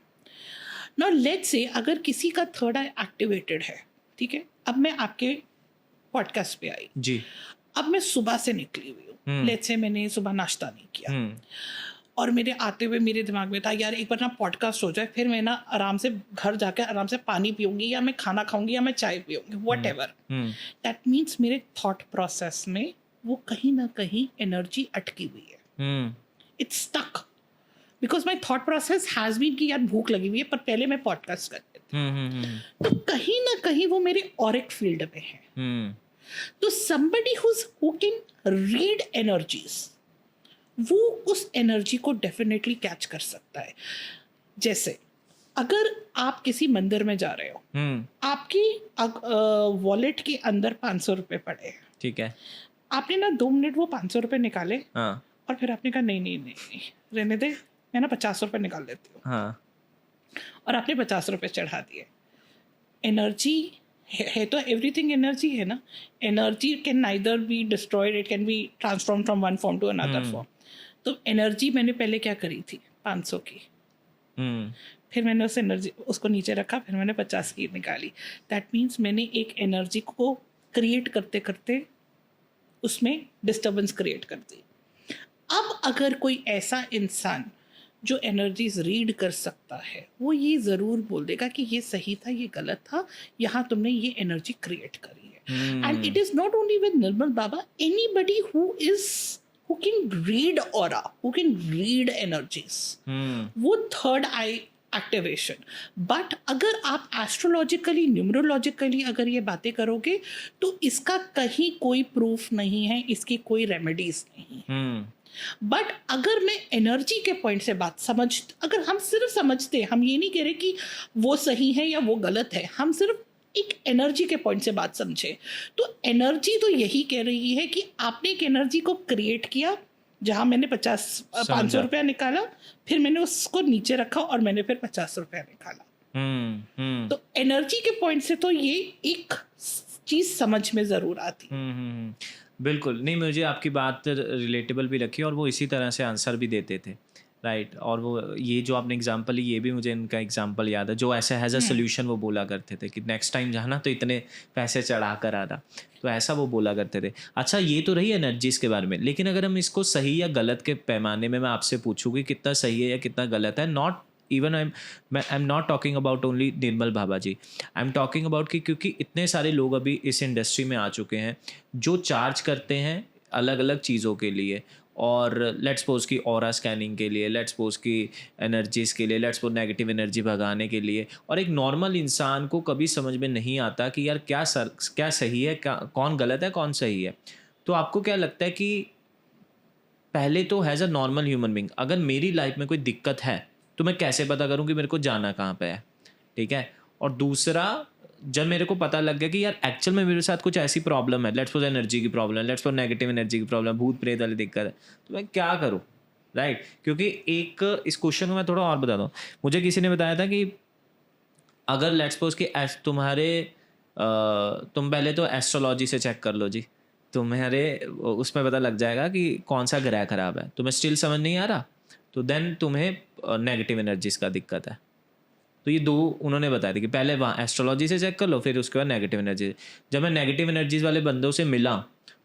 नाउ लेट्स से अगर किसी का थर्ड आई एक्टिवेटेड है, ठीक है, अब मैं आपके पॉडकास्ट पे आई जी। अब मैं सुबह से निकली हुई हूँ, लेट्स से मैंने सुबह नाश्ता नहीं किया और मेरे आते हुए मेरे दिमाग में था यार एक बार ना पॉडकास्ट हो जाए, फिर मैं ना आराम से घर जाकर आराम से पानी पीऊंगी या मैं खाना खाऊंगी या मैं चाय पीऊंगी, वट एवर। दैट मीन्स मेरे थॉट प्रोसेस में वो कहीं ना कहीं एनर्जी अटकी हुई है, it's stuck because my thought process has been कि यार भूख लगी हुई है पर पहले मैं पॉडकास्ट कर रही थी। तो कहीं ना कहीं वो मेरे ऑरिक फील्ड में है। तो somebody who can read energies, वो उस एनर्जी को डेफिनेटली कैच कर सकता है। जैसे अगर आप किसी मंदिर में जा रहे हो, आपकी वॉलेट के अंदर 500 रुपए पड़े हैं, ठीक है, आपने ना 2 मिनट वो 500 रुपए निकाले और फिर आपने कहा नहीं नहीं नहीं नहीं रहने दे, मैं ना 50 रुपए निकाल लेती हूँ, और आपने 50 रुपए चढ़ा दिए। एनर्जी है तो एवरीथिंग एनर्जी है ना। Energy can neither be destroyed, it can be transform from one form to another form. तो एनर्जी मैंने पहले क्या करी थी 500 की, फिर मैंने उस एनर्जी उसको नीचे रखा, फिर मैंने 50 की निकाली। दैट मीन्स मैंने एक एनर्जी को क्रिएट करते करते उसमें डिस्टर्बेंस क्रिएट कर दी। अब अगर कोई ऐसा इंसान जो एनर्जीज रीड कर सकता है, वो ये ज़रूर बोल देगा कि ये सही था, ये गलत था, यहाँ तुमने ये एनर्जी क्रिएट करी है। And it is not only with Nirmal Baba, anybody who can read aura, who can read energies, वो थर्ड आई एक्टिवेशन। बट अगर आप एस्ट्रोलॉजिकली न्यूमरोलॉजिकली अगर ये बातें करोगे तो इसका कहीं कोई प्रूफ नहीं है, इसकी कोई रेमेडीज नहीं है। बट अगर मैं एनर्जी के पॉइंट से बात अगर हम सिर्फ समझते, हम ये नहीं कह रहे कि वो सही है या वो गलत है, हम सिर्फ एक एनर्जी के पॉइंट से बात समझे, तो एनर्जी तो यही कह रही है कि आपने एक एनर्जी को क्रिएट किया जहां मैंने 500 रुपया निकाला, फिर मैंने उसको नीचे रखा और मैंने फिर 50 रुपया निकाला। तो एनर्जी के पॉइंट से तो ये एक चीज समझ में जरूर आती। बिल्कुल नहीं, मुझे आपकी बात रिलेटेबल भी रखी और वो इसी तरह से आंसर भी देते थे, राइट। और वो ये जो आपने एग्जांपल ली, ये भी मुझे इनका एग्जांपल याद है, जो ऐसे हैज़ अ सोल्यूशन वो बोला करते थे कि नेक्स्ट टाइम जाना तो इतने पैसे चढ़ा कर आना, तो ऐसा वो बोला करते थे। अच्छा, ये तो रही एनर्जीज़ के बारे में, लेकिन अगर हम इसको सही या गलत के पैमाने में मैं आपसे पूछूँ कि कितना सही है या कितना गलत है, not even I am not talking about only Nirmal Baba ji, I am talking about कि क्योंकि इतने सारे लोग अभी इस इंडस्ट्री में आ चुके हैं जो चार्ज करते हैं अलग अलग चीज़ों के लिए, और लेट्स सपोज की ऑरा स्कैनिंग के लिए, लेट्स सपोज की एनर्जीज़ के लिए, लेट्स सपोज नेगेटिव एनर्जी भगाने के लिए, और एक नॉर्मल इंसान को कभी समझ में नहीं आता कि यार क्या सही है, कौन गलत है, कौन सही है। तो आपको क्या लगता है कि पहले तो has a normal human being, अगर मेरी लाइफ में कोई दिक्कत है तो मैं कैसे पता करूं कि मेरे को जाना कहाँ पे है, ठीक है। और दूसरा, जब मेरे को पता लग गया कि यार एक्चुअल में मेरे साथ कुछ ऐसी प्रॉब्लम है, लेट्स सपोज एनर्जी की प्रॉब्लम है, लेट्स सपोज नेगेटिव एनर्जी की प्रॉब्लम, भूत प्रेत वाली दिक्कत है, तो मैं क्या करूं, राइट। क्योंकि एक इस क्वेश्चन को मैं थोड़ा और बता दूं, मुझे किसी ने बताया था कि अगर लेट्स सपोज कि तुम पहले तो एस्ट्रोलॉजी से चेक कर लो जी, तुम्हारे उसमें पता लग जाएगा कि कौन सा ग्रह खराब है, तुम्हें स्टिल समझ नहीं आ रहा, तो देन तुम्हें नेगेटिव एनर्जीज का दिक्कत है। तो ये दो उन्होंने बताया था कि पहले वहाँ एस्ट्रोलॉजी से चेक कर लो, फिर उसके बाद नेगेटिव एनर्जी। जब मैं नेगेटिव एनर्जीज वाले बंदों से मिला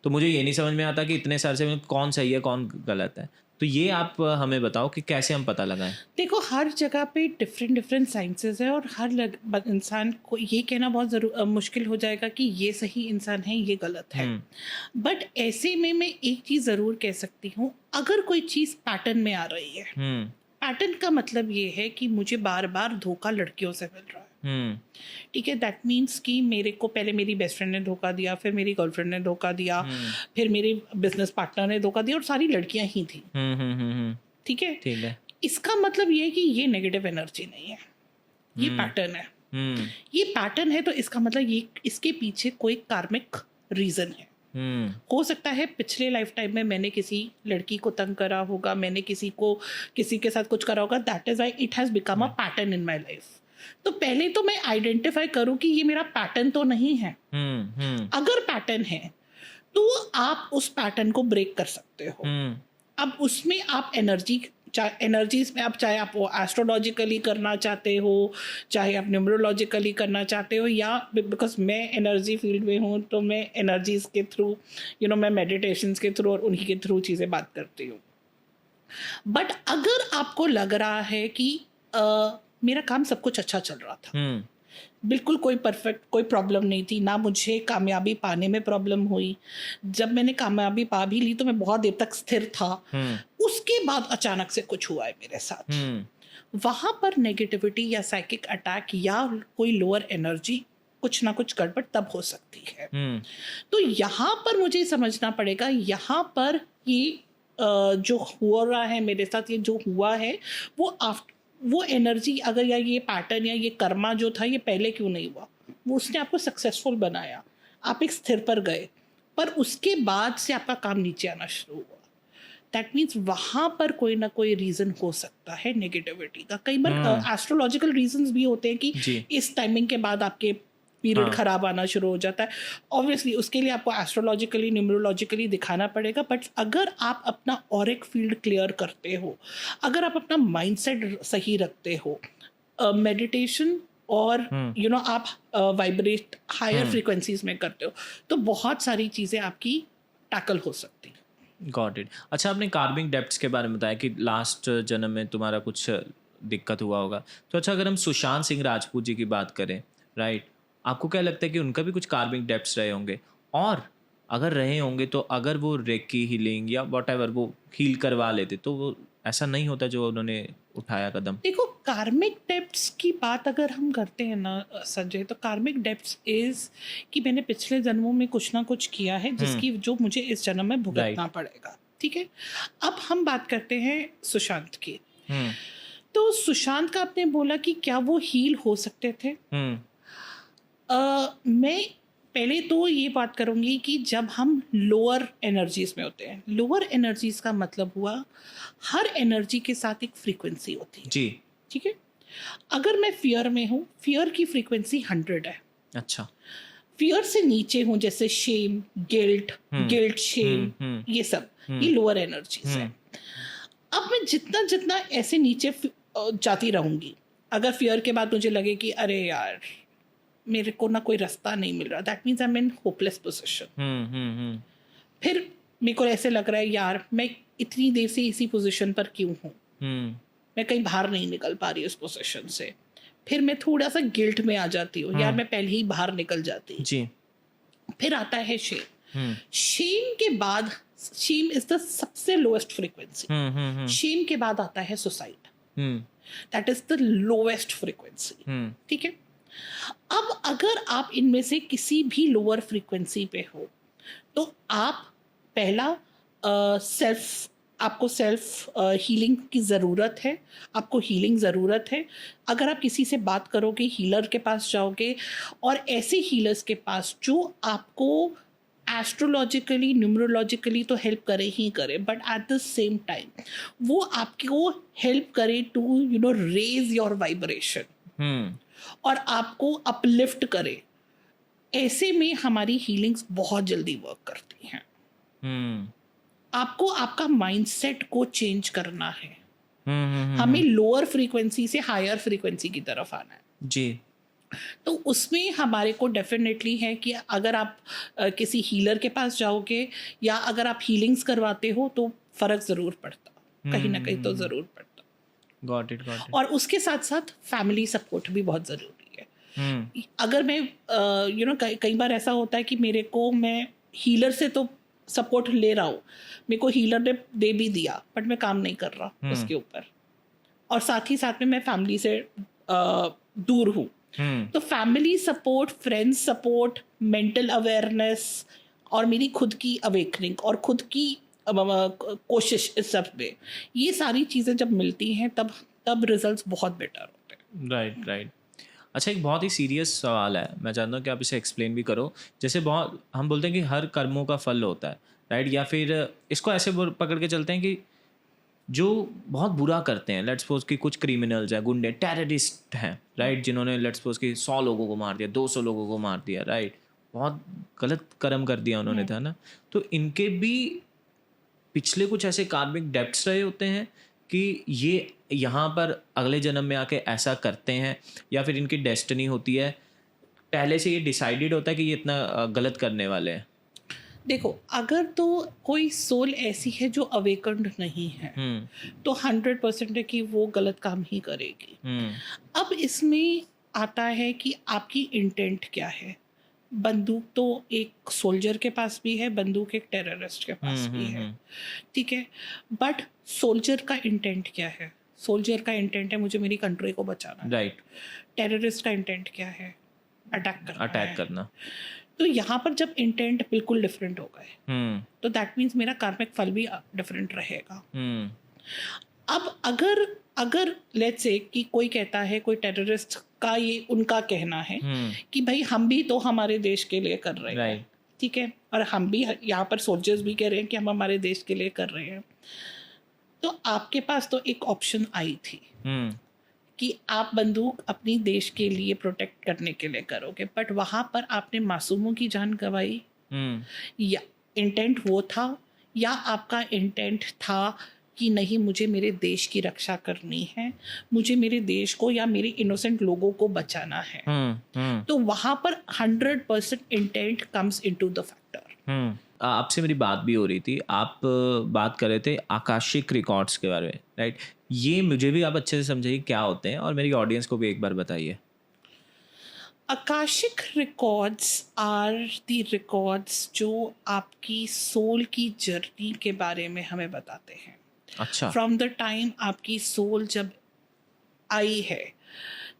तो मुझे ये नहीं समझ में आता कि इतने सारे से कौन सही है कौन गलत है। तो ये आप हमें बताओ कि कैसे हम पता लगाएं। देखो, हर जगह पे डिफरेंट साइंसेस है और हर इंसान को ये कहना बहुत मुश्किल हो जाएगा कि ये सही इंसान है, ये गलत है। बट ऐसे में मैं एक चीज़ ज़रूर कह सकती हूँ, अगर कोई चीज़ पैटर्न में आ रही है, पैटर्न का मतलब ये है कि मुझे बार बार धोखा लड़कियों से मिल रहा है, ठीक है, दैट मीन्स कि मेरे को पहले मेरी बेस्ट फ्रेंड ने धोखा दिया, फिर मेरी गर्लफ्रेंड ने धोखा दिया, फिर मेरे बिजनेस पार्टनर ने धोखा दिया, और सारी लड़कियां ही थी। ठीक है, ठीक है। इसका मतलब ये है कि ये नेगेटिव एनर्जी नहीं है, ये पैटर्न है। ये पैटर्न है तो इसका मतलब ये इसके पीछे कोई कार्मिक रीजन है। हो सकता है पिछले लाइफ टाइम में मैंने किसी लड़की को तंग करा होगा, मैंने किसी के साथ कुछ करा होगा, that is why it has become a pattern in my life. तो पहले तो मैं आइडेंटिफाई करूं कि ये मेरा पैटर्न तो नहीं है। अगर पैटर्न है तो आप उस पैटर्न को ब्रेक कर सकते हो। अब उसमें आप एनर्जीज में आप चाहे आप वो एस्ट्रोलॉजिकली करना चाहते हो, चाहे आप न्यूमरोलॉजिकली करना चाहते हो, या बिकॉज मैं एनर्जी फील्ड में हूँ तो मैं एनर्जीज के थ्रू मैं मेडिटेशंस के थ्रू और उन्हीं के थ्रू चीज़ें बात करती हूँ। बट अगर आपको लग रहा है कि मेरा काम सब कुछ अच्छा चल रहा था, बिल्कुल कोई प्रॉब्लम नहीं थी, ना मुझे कामयाबी पाने में प्रॉब्लम हुई, जब मैंने कामयाबी पा भी ली तो मैं बहुत देर तक स्थिर था, उसके बाद अचानक से कुछ हुआ है मेरे साथ, वहां पर नेगेटिविटी या साइकिक अटैक या कोई लोअर एनर्जी कुछ ना कुछ गड़बड़ तब हो सकती है। तो यहाँ पर मुझे समझना पड़ेगा, यहाँ पर ये जो हो रहा है मेरे साथ, ये जो हुआ है वो एनर्जी अगर या ये पैटर्न या ये कर्मा जो था ये पहले क्यों नहीं हुआ, वो उसने आपको सक्सेसफुल बनाया, आप एक स्थिर पर गए, पर उसके बाद से आपका काम नीचे आना शुरू हुआ। दैट मीन्स वहाँ पर कोई ना कोई रीज़न हो सकता है नेगेटिविटी का। कई बार एस्ट्रोलॉजिकल रीजंस भी होते हैं कि इस टाइमिंग के बाद आपके पीरियड खराब आना शुरू हो जाता है। ऑब्वियसली उसके लिए आपको एस्ट्रोलॉजिकली न्यूमरोलॉजिकली दिखाना पड़ेगा, बट अगर आप अपना ऑरिक फील्ड क्लियर करते हो, अगर आप अपना माइंडसेट सही रखते हो, मेडिटेशन और आप वाइब्रेट हायर फ्रीक्वेंसीज में करते हो, तो बहुत सारी चीज़ें आपकी टैकल हो सकती हैं। Got it. अच्छा, आपने कार्मिक डेप्ट्स के बारे में बताया कि लास्ट जन्म में तुम्हारा कुछ दिक्कत हुआ होगा, तो अच्छा अगर हम सुशांत सिंह राजपूत जी की बात करें, राइट, आपको क्या लगता है कि उनका भी कुछ कार्मिक डेप्ट्स रहे होंगे? और अगर रहे होंगे तो अगर वो रेकी हीलिंग या व्हाटएवर वो हील करवा लेते तो वो ऐसा नहीं होता जो उन्होंने उठाया कदम? देखो, कार्मिक डेप्ट्स की बात अगर हम करते हैं ना संजय, तो कार्मिक डेप्ट्स इज कि मैंने पिछले जन्मों में कुछ ना कुछ किया है जिसकी जो मुझे इस जन्म में भुगतना पड़ेगा। ठीक है, अब हम बात करते हैं सुशांत की। तो सुशांत का आपने बोला कि क्या वो हील हो सकते थे? मैं पहले तो ये बात करूँगी कि जब हम लोअर एनर्जीज में होते हैं, लोअर एनर्जीज का मतलब हुआ हर एनर्जी के साथ एक फ्रीक्वेंसी होती है जी। ठीक है, अगर मैं फियर में हूँ, फियर की फ्रीक्वेंसी 100 है। अच्छा, फियर से नीचे हूँ जैसे शेम, गिल्ट, शेम, ये सब ये लोअर एनर्जीज है। अब मैं जितना जितना ऐसे नीचे जाती रहूँगी, अगर फियर के बाद मुझे लगे कि अरे यार मेरे को ना कोई रास्ता नहीं मिल रहा, that means I am in hopeless position. फिर मेरे को ऐसे लग रहा है यार मैं इतनी देर से इसी पोजीशन पर क्यों हूँ, मैं कहीं बाहर नहीं निकल पा रही उस पोजीशन से। फिर मैं थोड़ा सा गिल्ट में आ जाती हूँ, यार मैं पहले ही बाहर निकल जाती जी। फिर आता है शेम। शेम के बाद, शेम इज द सबसे लोएस्ट फ्रीक्वेंसी। शेम के बाद आता है suicide, that is the lowest frequency. ठीक है, अब अगर आप इनमें से किसी भी लोअर फ्रीक्वेंसी पे हो तो आप पहला आपको सेल्फ हीलिंग की ज़रूरत है, आपको हीलिंग ज़रूरत है। अगर आप किसी से बात करोगे, हीलर के पास जाओगे, और ऐसे हीलर्स के पास जो आपको एस्ट्रोलॉजिकली न्यूमरोलॉजिकली तो हेल्प करे ही करे, but at the same time वो आपको हेल्प करे टू रेज योर वाइब्रेशन और आपको अपलिफ्ट करे, ऐसे में हमारी हीलिंग्स बहुत जल्दी वर्क करती हैं। आपको आपका माइंडसेट को चेंज करना है। हमें लोअर फ्रीक्वेंसी से हायर फ्रीक्वेंसी की तरफ आना है जी। तो उसमें हमारे को डेफिनेटली है कि अगर आप किसी हीलर के पास जाओगे या अगर आप हीलिंग्स करवाते हो तो फर्क जरूर पड़ता, कहीं ना कहीं तो जरूर पड़ता। Got it. और उसके साथ साथ फैमिली सपोर्ट भी बहुत ज़रूरी है। अगर मैं कई बार ऐसा होता है कि मैं हीलर से तो सपोर्ट ले रहा हूँ, मेरे को हीलर ने दे भी दिया बट मैं काम नहीं कर रहा उसके ऊपर, और साथ ही साथ में मैं फैमिली से दूर हूँ, तो family support, friends support, mental awareness और मेरी खुद की अवेकनिंग और खुद की कोशिश इस सब में, ये सारी चीज़ें जब मिलती हैं तब रिजल्ट्स बहुत बेटर होते हैं। Right right. अच्छा, एक बहुत ही सीरियस सवाल है, मैं चाहता हूँ कि आप इसे एक्सप्लेन भी करो। जैसे बहुत हम बोलते हैं कि हर कर्मों का फल होता है, राइट, या फिर इसको ऐसे पकड़ के चलते हैं कि जो बहुत बुरा करते हैं, लेट्स सपोज कि कुछ क्रिमिनल्स हैं, गुंडे, टेररिस्ट हैं, राइट, जिन्होंने लेट्स सपोज कि 100 लोगों को मार दिया, 200 लोगों को मार दिया, राइट, बहुत गलत कर्म कर दिया उन्होंने, था ना। तो इनके भी पिछले कुछ ऐसे कार्मिक डेब्ट्स रहे होते हैं कि ये यहाँ पर अगले जन्म में आके ऐसा करते हैं, या फिर इनकी डेस्टिनी होती है, पहले से ये डिसाइडेड होता है कि ये इतना गलत करने वाले हैं। देखो, अगर तो कोई सोल ऐसी है जो अवेकन्ड नहीं है तो 100% है कि वो गलत काम ही करेगी। अब इसमें आता है कि आपकी इंटेंट क्या है। बंदूक तो एक सोल्जर के पास भी है, बंदूक एक टेररिस्ट के पास भी है, ठीक है, बट सोल्जर का इंटेंट क्या है? सोल्जर का इंटेंट है मुझे मेरी कंट्री को बचाना, राइट। टेररिस्ट का इंटेंट क्या है? अटैक करना। तो यहाँ पर जब इंटेंट बिल्कुल डिफरेंट हो गए तो दैट मीन्स मेरा कार्मिक फल भी डिफरेंट रहेगा। अब अगर लेट्स से कि कोई कहता है, कोई टेररिस्ट का ये उनका कहना है कि भाई हम भी तो हमारे देश के लिए कर रहे हैं, ठीक है, और हम भी यहाँ पर सोल्जर्स भी कह रहे हैं कि हम हमारे देश के लिए कर रहे हैं, तो आपके पास तो एक ऑप्शन आई थी कि आप बंदूक अपनी देश के लिए प्रोटेक्ट करने के लिए करोगे, बट वहाँ पर आपने मासूमों की जान गंवाई। या इंटेंट वो था, या आपका इंटेंट था कि नहीं मुझे मेरे देश की रक्षा करनी है, मुझे मेरे देश को या मेरे इनोसेंट लोगों को बचाना है। तो वहाँ पर 100% intent comes into the factor. आपसे मेरी बात भी हो रही थी, आप बात कर रहे थे आकाशिक रिकॉर्ड्स के बारे में, राइट। ये मुझे भी आप अच्छे से समझाइए क्या होते हैं, और मेरी ऑडियंस को भी एक बार बताइए। Akashic records are the records जो आपकी सोल की जर्नी के बारे में हमें बताते हैं। अच्छा। फ्रॉम द टाइम आपकी सोल जब आई है,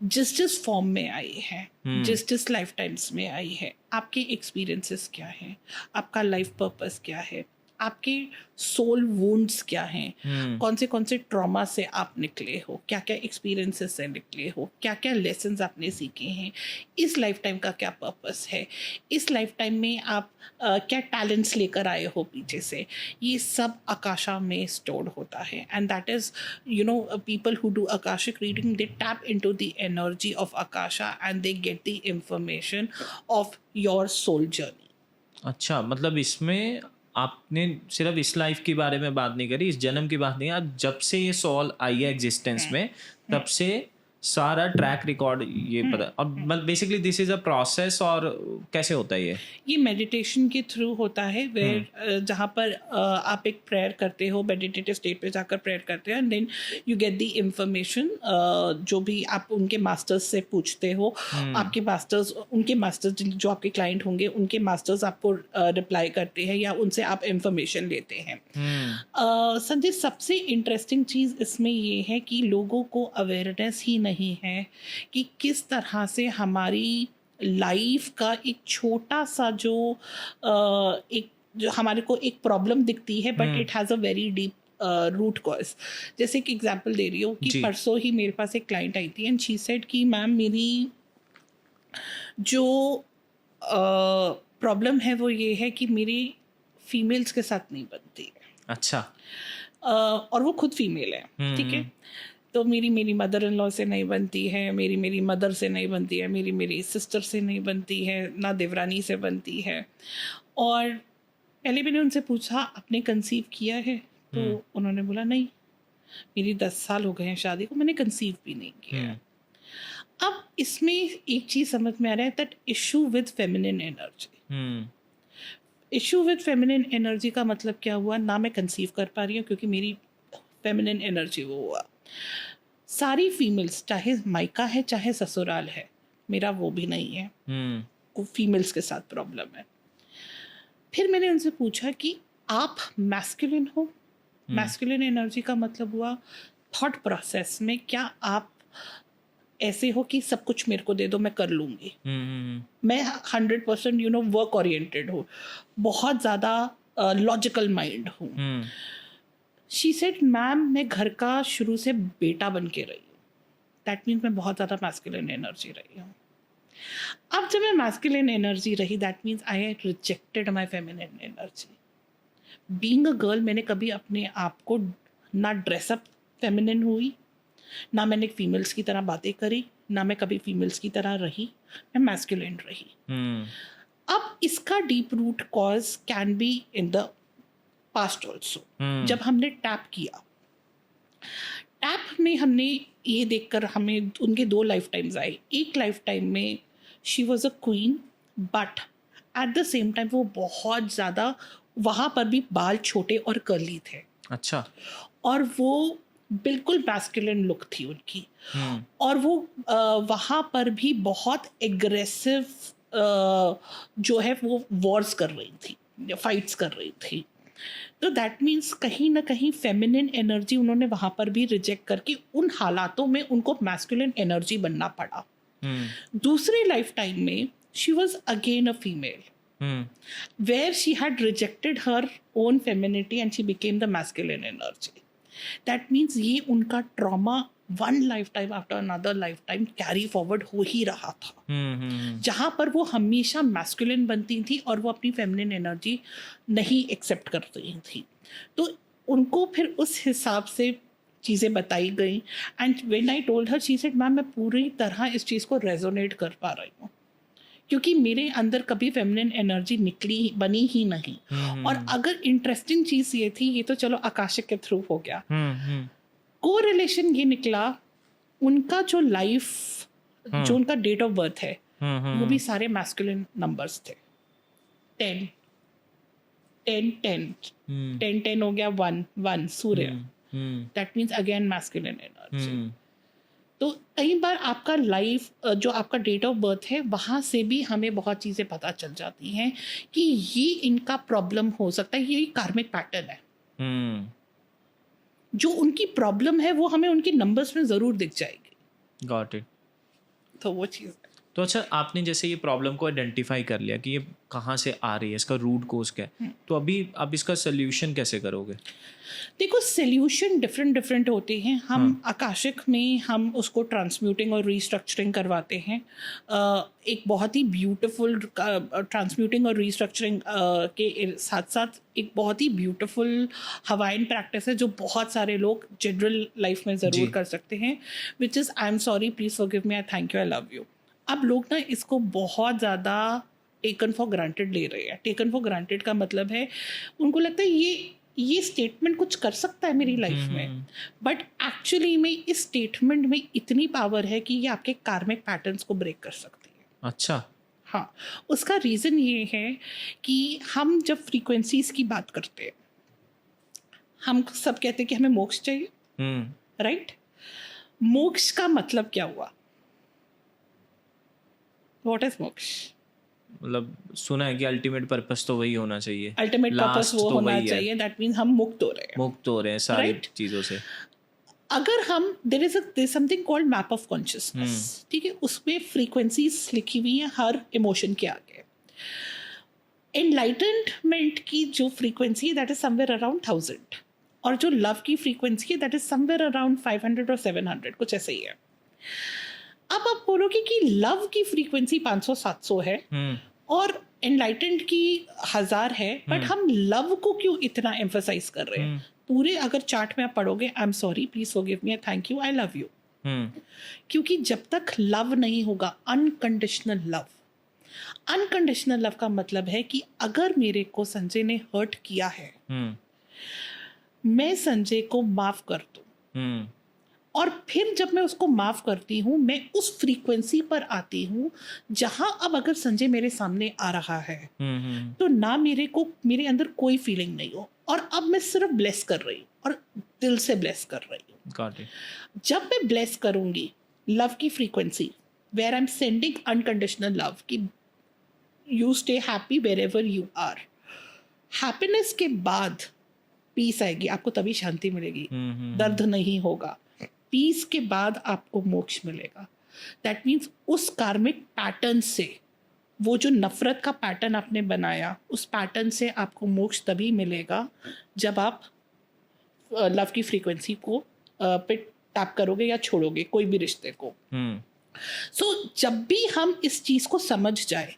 जिस फॉर्म में आई है, जिस लाइफ टाइम्स में आई है, आपके एक्सपीरियंसेस क्या हैं, आपका लाइफ पर्पस क्या है, आपके सोल वुंड्स क्या हैं, कौन से ट्रॉमा से आप निकले हो, क्या क्या एक्सपीरियंसेस से निकले हो, क्या क्या लेसन्स आपने सीखे हैं, इस लाइफ टाइम का क्या पर्पस है, इस लाइफ टाइम में आप क्या टैलेंट्स लेकर आए हो पीछे से, ये सब आकाशा में स्टोर्ड होता है। And that is people who do Akashic reading, they tap into the energy of Akasha and they get the information of your soul journey. अच्छा, मतलब इसमें आपने सिर्फ इस लाइफ के बारे में बात नहीं करी, इस जन्म की बात नहीं, आज जब से ये सोल आई है एग्जिस्टेंस में तब से सारा ट्रैक रिकॉर्ड ये पता। और मतलब basically this is a process. और कैसे होता है ये मेडिटेशन के थ्रू होता है, वेयर जहाँ पर आप एक प्रेयर करते हो, मेडिटेटिव स्टेट पे जाकर प्रेयर करते हो, and then you get the information. जो भी आप उनके मास्टर्स से पूछते हो, आपके मास्टर्स, उनके मास्टर्स जो आपके क्लाइंट होंगे, उनके मास्टर्स आपको रिप्लाई करते हैं या उनसे आप इंफॉर्मेशन लेते हैं। संजय, सबसे इंटरेस्टिंग चीज़ इसमें ये है कि लोगों को अवेयरनेस ही नहीं है कि किस तरह से हमारी लाइफ का एक छोटा सा जो हमारे को एक प्रॉब्लम दिखती है, but it has a very deep root cause. जैसे कि एग्जांपल दे रही हूँ कि परसों ही मेरे पास एक क्लाइंट आई थी एंड शी सेड कि मैम मेरी जो प्रॉब्लम है वो ये है कि मेरी फीमेल्स के साथ नहीं बनती है। अच्छा। और वो खुद फीमेल है, ठीक है, तो मेरी मदर इन लॉ से नहीं बनती है, मेरी मदर से नहीं बनती है, मेरी सिस्टर से नहीं बनती है, ना देवरानी से बनती है। और पहले मैंने उनसे पूछा आपने कंसीव किया है, तो उन्होंने बोला नहीं, मेरी 10 साल हो गए हैं शादी को, मैंने कंसीव भी नहीं किया। अब इसमें एक चीज़ समझ में आ रहा है, that issue with feminine energy. Issue with feminine energy का मतलब क्या हुआ, ना मैं कंसीव कर पा रही हूँ क्योंकि मेरी फेमिनिन एनर्जी वो हुआ। सारी फीमेल्स, चाहे मायका है चाहे ससुराल है, मेरा वो भी नहीं है, फीमेल्स के साथ प्रॉब्लम है। फिर मैंने उनसे पूछा कि आप मैस्कुलिन हो। मैस्कुलिन एनर्जी का मतलब हुआ थॉट प्रोसेस में क्या आप ऐसे हो कि सब कुछ मेरे को दे दो, मैं कर लूँगी। मैं 100% वर्क ओरिएंटेड हूँ, बहुत ज़्यादा लॉजिकल माइंड हूँ। शी सेड मैम मैं घर का शुरू से बेटा बन के रही हूँ, दैट मीन्स मैं बहुत ज़्यादा मैस्कुलिन एनर्जी रही हूँ। अब जब मैं मैस्कुलिन एनर्जी रही, that means I had rejected my feminine energy. Being a girl मैंने कभी अपने आप को ना ड्रेसअप फेमिनिन हुई, ना मैंने फीमेल्स की तरह बातें करी, ना मैं कभी फीमेल्स की तरह रही, मैं मैस्कुलिन रही। अब इसका deep root cause can be in the past also. जब हमने टैप किया, टैप में हमने ये देखकर हमें उनके 2 लाइफ टाइम्स आए। एक लाइफ टाइम में she was a queen, but at the same time वो बहुत ज़्यादा, वहाँ पर भी बाल छोटे और कर्ली थे। अच्छा। और वो बिल्कुल मैस्कुलिन लुक थी उनकी। और वो वहाँ पर भी बहुत एग्रेसिव जो है वो वॉर्स कर रही थी, फाइट्स कर रही थी। तो दैट मीन्स कहीं ना कहीं फेमिनिन एनर्जी उन्होंने वहाँ पर भी रिजेक्ट करके उन हालातों में उनको मैस्कुलिन एनर्जी बनना पड़ा। दूसरे लाइफ टाइम में she was again a female, where she had rejected her own femininity and she became the masculine energy. That means ये उनका trauma one lifetime after another lifetime carry forward हो ही रहा था, जहाँ पर वो हमेशा masculine बनती थी और वो अपनी feminine energy नहीं accept कर रही थी। तो उनको फिर उस हिसाब से चीज़ें बताई गई। and when I told her, she said ma'am मैं पूरी तरह इस चीज़ को resonate कर पा रही हूँ, क्योंकि मेरे अंदर कभी फेमिनिन एनर्जी बनी ही नहीं। और अगर इंटरेस्टिंग चीज ये थी, ये तो चलो आकाशिक के थ्रू हो गया, को रिलेशन ये निकला, उनका जो लाइफ जो उनका डेट ऑफ बर्थ है वो भी सारे मैस्कुलिन नंबर्स थे। 10 10 10 10 10 हो गया, 1 1 सूर्य, that means again masculine energy. तो कई बार आपका लाइफ जो आपका डेट ऑफ बर्थ है वहाँ से भी हमें बहुत चीज़ें पता चल जाती हैं कि ये इनका प्रॉब्लम हो सकता है, ये कार्मिक पैटर्न है। जो उनकी प्रॉब्लम है वो हमें उनके नंबर्स में ज़रूर दिख जाएगी। Got it. तो वो चीज़ है। तो अच्छा, आपने जैसे ये प्रॉब्लम को आइडेंटिफाई कर लिया कि ये कहाँ से आ रही है, इसका रूट कोज क्या है, तो अभी आप इसका सोल्यूशन कैसे करोगे? देखो सोल्यूशन डिफरेंट होते हैं। हम आकाशिक में हम उसको ट्रांसम्यूटिंग और रीस्ट्रक्चरिंग करवाते हैं। एक बहुत ही ब्यूटीफुल ट्रांसम्यूटिंग और रीस्ट्रक्चरिंग के साथ साथ एक बहुत ही ब्यूटीफुल हवाइन प्रैक्टिस है जो बहुत सारे लोग जनरल लाइफ में ज़रूर कर सकते हैं, which is I am sorry, please forgive me, I thank you, I love you. अब लोग ना इसको बहुत ज़्यादा टेकन फॉर ग्रांटेड ले रहे हैं। टेकन फॉर ग्रांटेड का मतलब है उनको लगता है ये स्टेटमेंट कुछ कर सकता है मेरी लाइफ में, बट एक्चुअली में इस स्टेटमेंट में इतनी पावर है कि ये आपके कार्मिक पैटर्न्स को ब्रेक कर सकती है। अच्छा। हाँ, उसका रीज़न ये है कि हम जब फ्रीक्वेंसीज की बात करते हैं, हम सब कहते हैं कि हमें मोक्ष चाहिए, राइट? मोक्ष का मतलब क्या हुआ? व्हाट इज मोक्ष? मतलब सुना है कि अल्टीमेट पर्पस तो वही होना चाहिए, अल्टीमेट पर्पस वो होना चाहिए। दैट मीन्स हम मुक्त हो रहे हैं सारी चीज़ों से। अगर हम there is something called map of consciousness, ठीक है, उसमें फ्रीक्वेंसीज लिखी हुई है हर इमोशन के आगे। एनलाइटनमेंट की जो फ्रीक्वेंसी है दैट इज समवेयर अराउंड 1000, और जो लव की फ्रीक्वेंसी है दैट इज समवेयर अराउंड 500 और 700, कुछ ऐसे ही है। अब आप बोलोगे कि लव की फ्रीक्वेंसी 500-700 है और एनलाइटेंड की 1000 है, बट हम लव को क्यों इतना एम्फसाइज कर रहे हैं? पूरे अगर चार्ट में आप पढ़ोगे, I am sorry, please forgive me, thank you, I love you, क्योंकि जब तक लव नहीं होगा, अनकंडीशनल लव का मतलब है कि अगर मेरे को संजय ने हर्ट किया है, मैं संजय को माफ कर दूं, और फिर जब मैं उसको माफ करती हूँ, मैं उस फ्रीक्वेंसी पर आती हूँ जहां अब अगर संजय मेरे सामने आ रहा है तो ना मेरे अंदर कोई फीलिंग नहीं हो, और अब मैं सिर्फ ब्लेस कर रही हूँ और दिल से ब्लेस कर रही हूँ। जब मैं ब्लेस करूंगी लव की frequency, where I am sending unconditional love कि you stay happy wherever you are, happiness के बाद पीस आएगी, आपको तभी शांति मिलेगी, दर्द नहीं होगा। पीस के बाद आपको मोक्ष मिलेगा। दैट मीन्स उस कार्मिक पैटर्न से, वो जो नफरत का पैटर्न आपने बनाया, उस पैटर्न से आपको मोक्ष तभी मिलेगा जब आप लव की फ्रीक्वेंसी को पे टैप करोगे या छोड़ोगे कोई भी रिश्ते को। सो जब भी हम इस चीज़ को समझ जाए,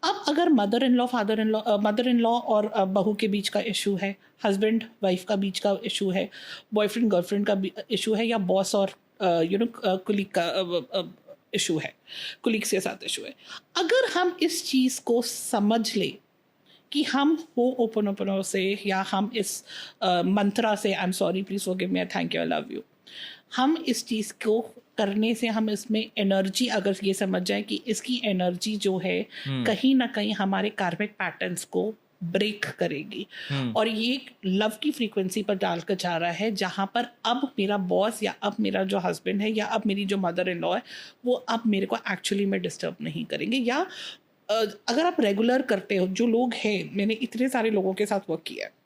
अब अगर मदर इन लॉ और बहू के बीच का इशू है, हस्बैंड वाइफ का बीच का इशू है, बॉयफ्रेंड गर्लफ्रेंड का इशू है, या बॉस और कुलीग का इशू है, कुलीग्स के साथ इशू है, अगर हम इस चीज़ को समझ ले कि हम हो ओपनो से, या हम इस मंत्रा से, I am sorry, please forgive me, thank you, I love you, हम इस चीज़ को करने से, हम इसमें एनर्जी अगर ये समझ जाए कि इसकी एनर्जी जो है कहीं ना कहीं हमारे कार्मिक पैटर्न्स को ब्रेक करेगी, और ये लव की फ्रीक्वेंसी पर डालकर जा रहा है, जहाँ पर अब मेरा बॉस या अब मेरा जो हस्बैंड है या अब मेरी जो मदर इन लॉ है, वो अब मेरे को एक्चुअली में डिस्टर्ब नहीं करेंगे। या अगर आप रेगुलर करते हो, जो लोग हैं, मैंने इतने सारे लोगों के साथ वर्क किया है,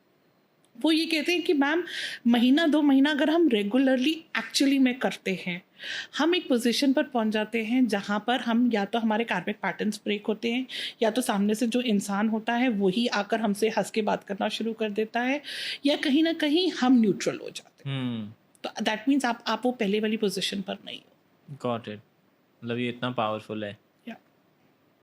वो ये कहते हैं कि मैम महीना 2 महीना अगर हम रेगुलरली एक्चुअली में करते हैं, हम एक पोजीशन पर पहुंच जाते हैं जहां पर हम या तो हमारे कार्मिक पैटर्न्स ब्रेक होते हैं, या तो सामने से जो इंसान होता है वही आकर हमसे हंस के बात करना शुरू कर देता है, या कहीं ना कहीं हम न्यूट्रल हो जाते हैं। तो दैट मीन्स आप वो पहले वाली पोजीशन पर नहीं हो। Got it. मतलब ये इतना पावरफुल है।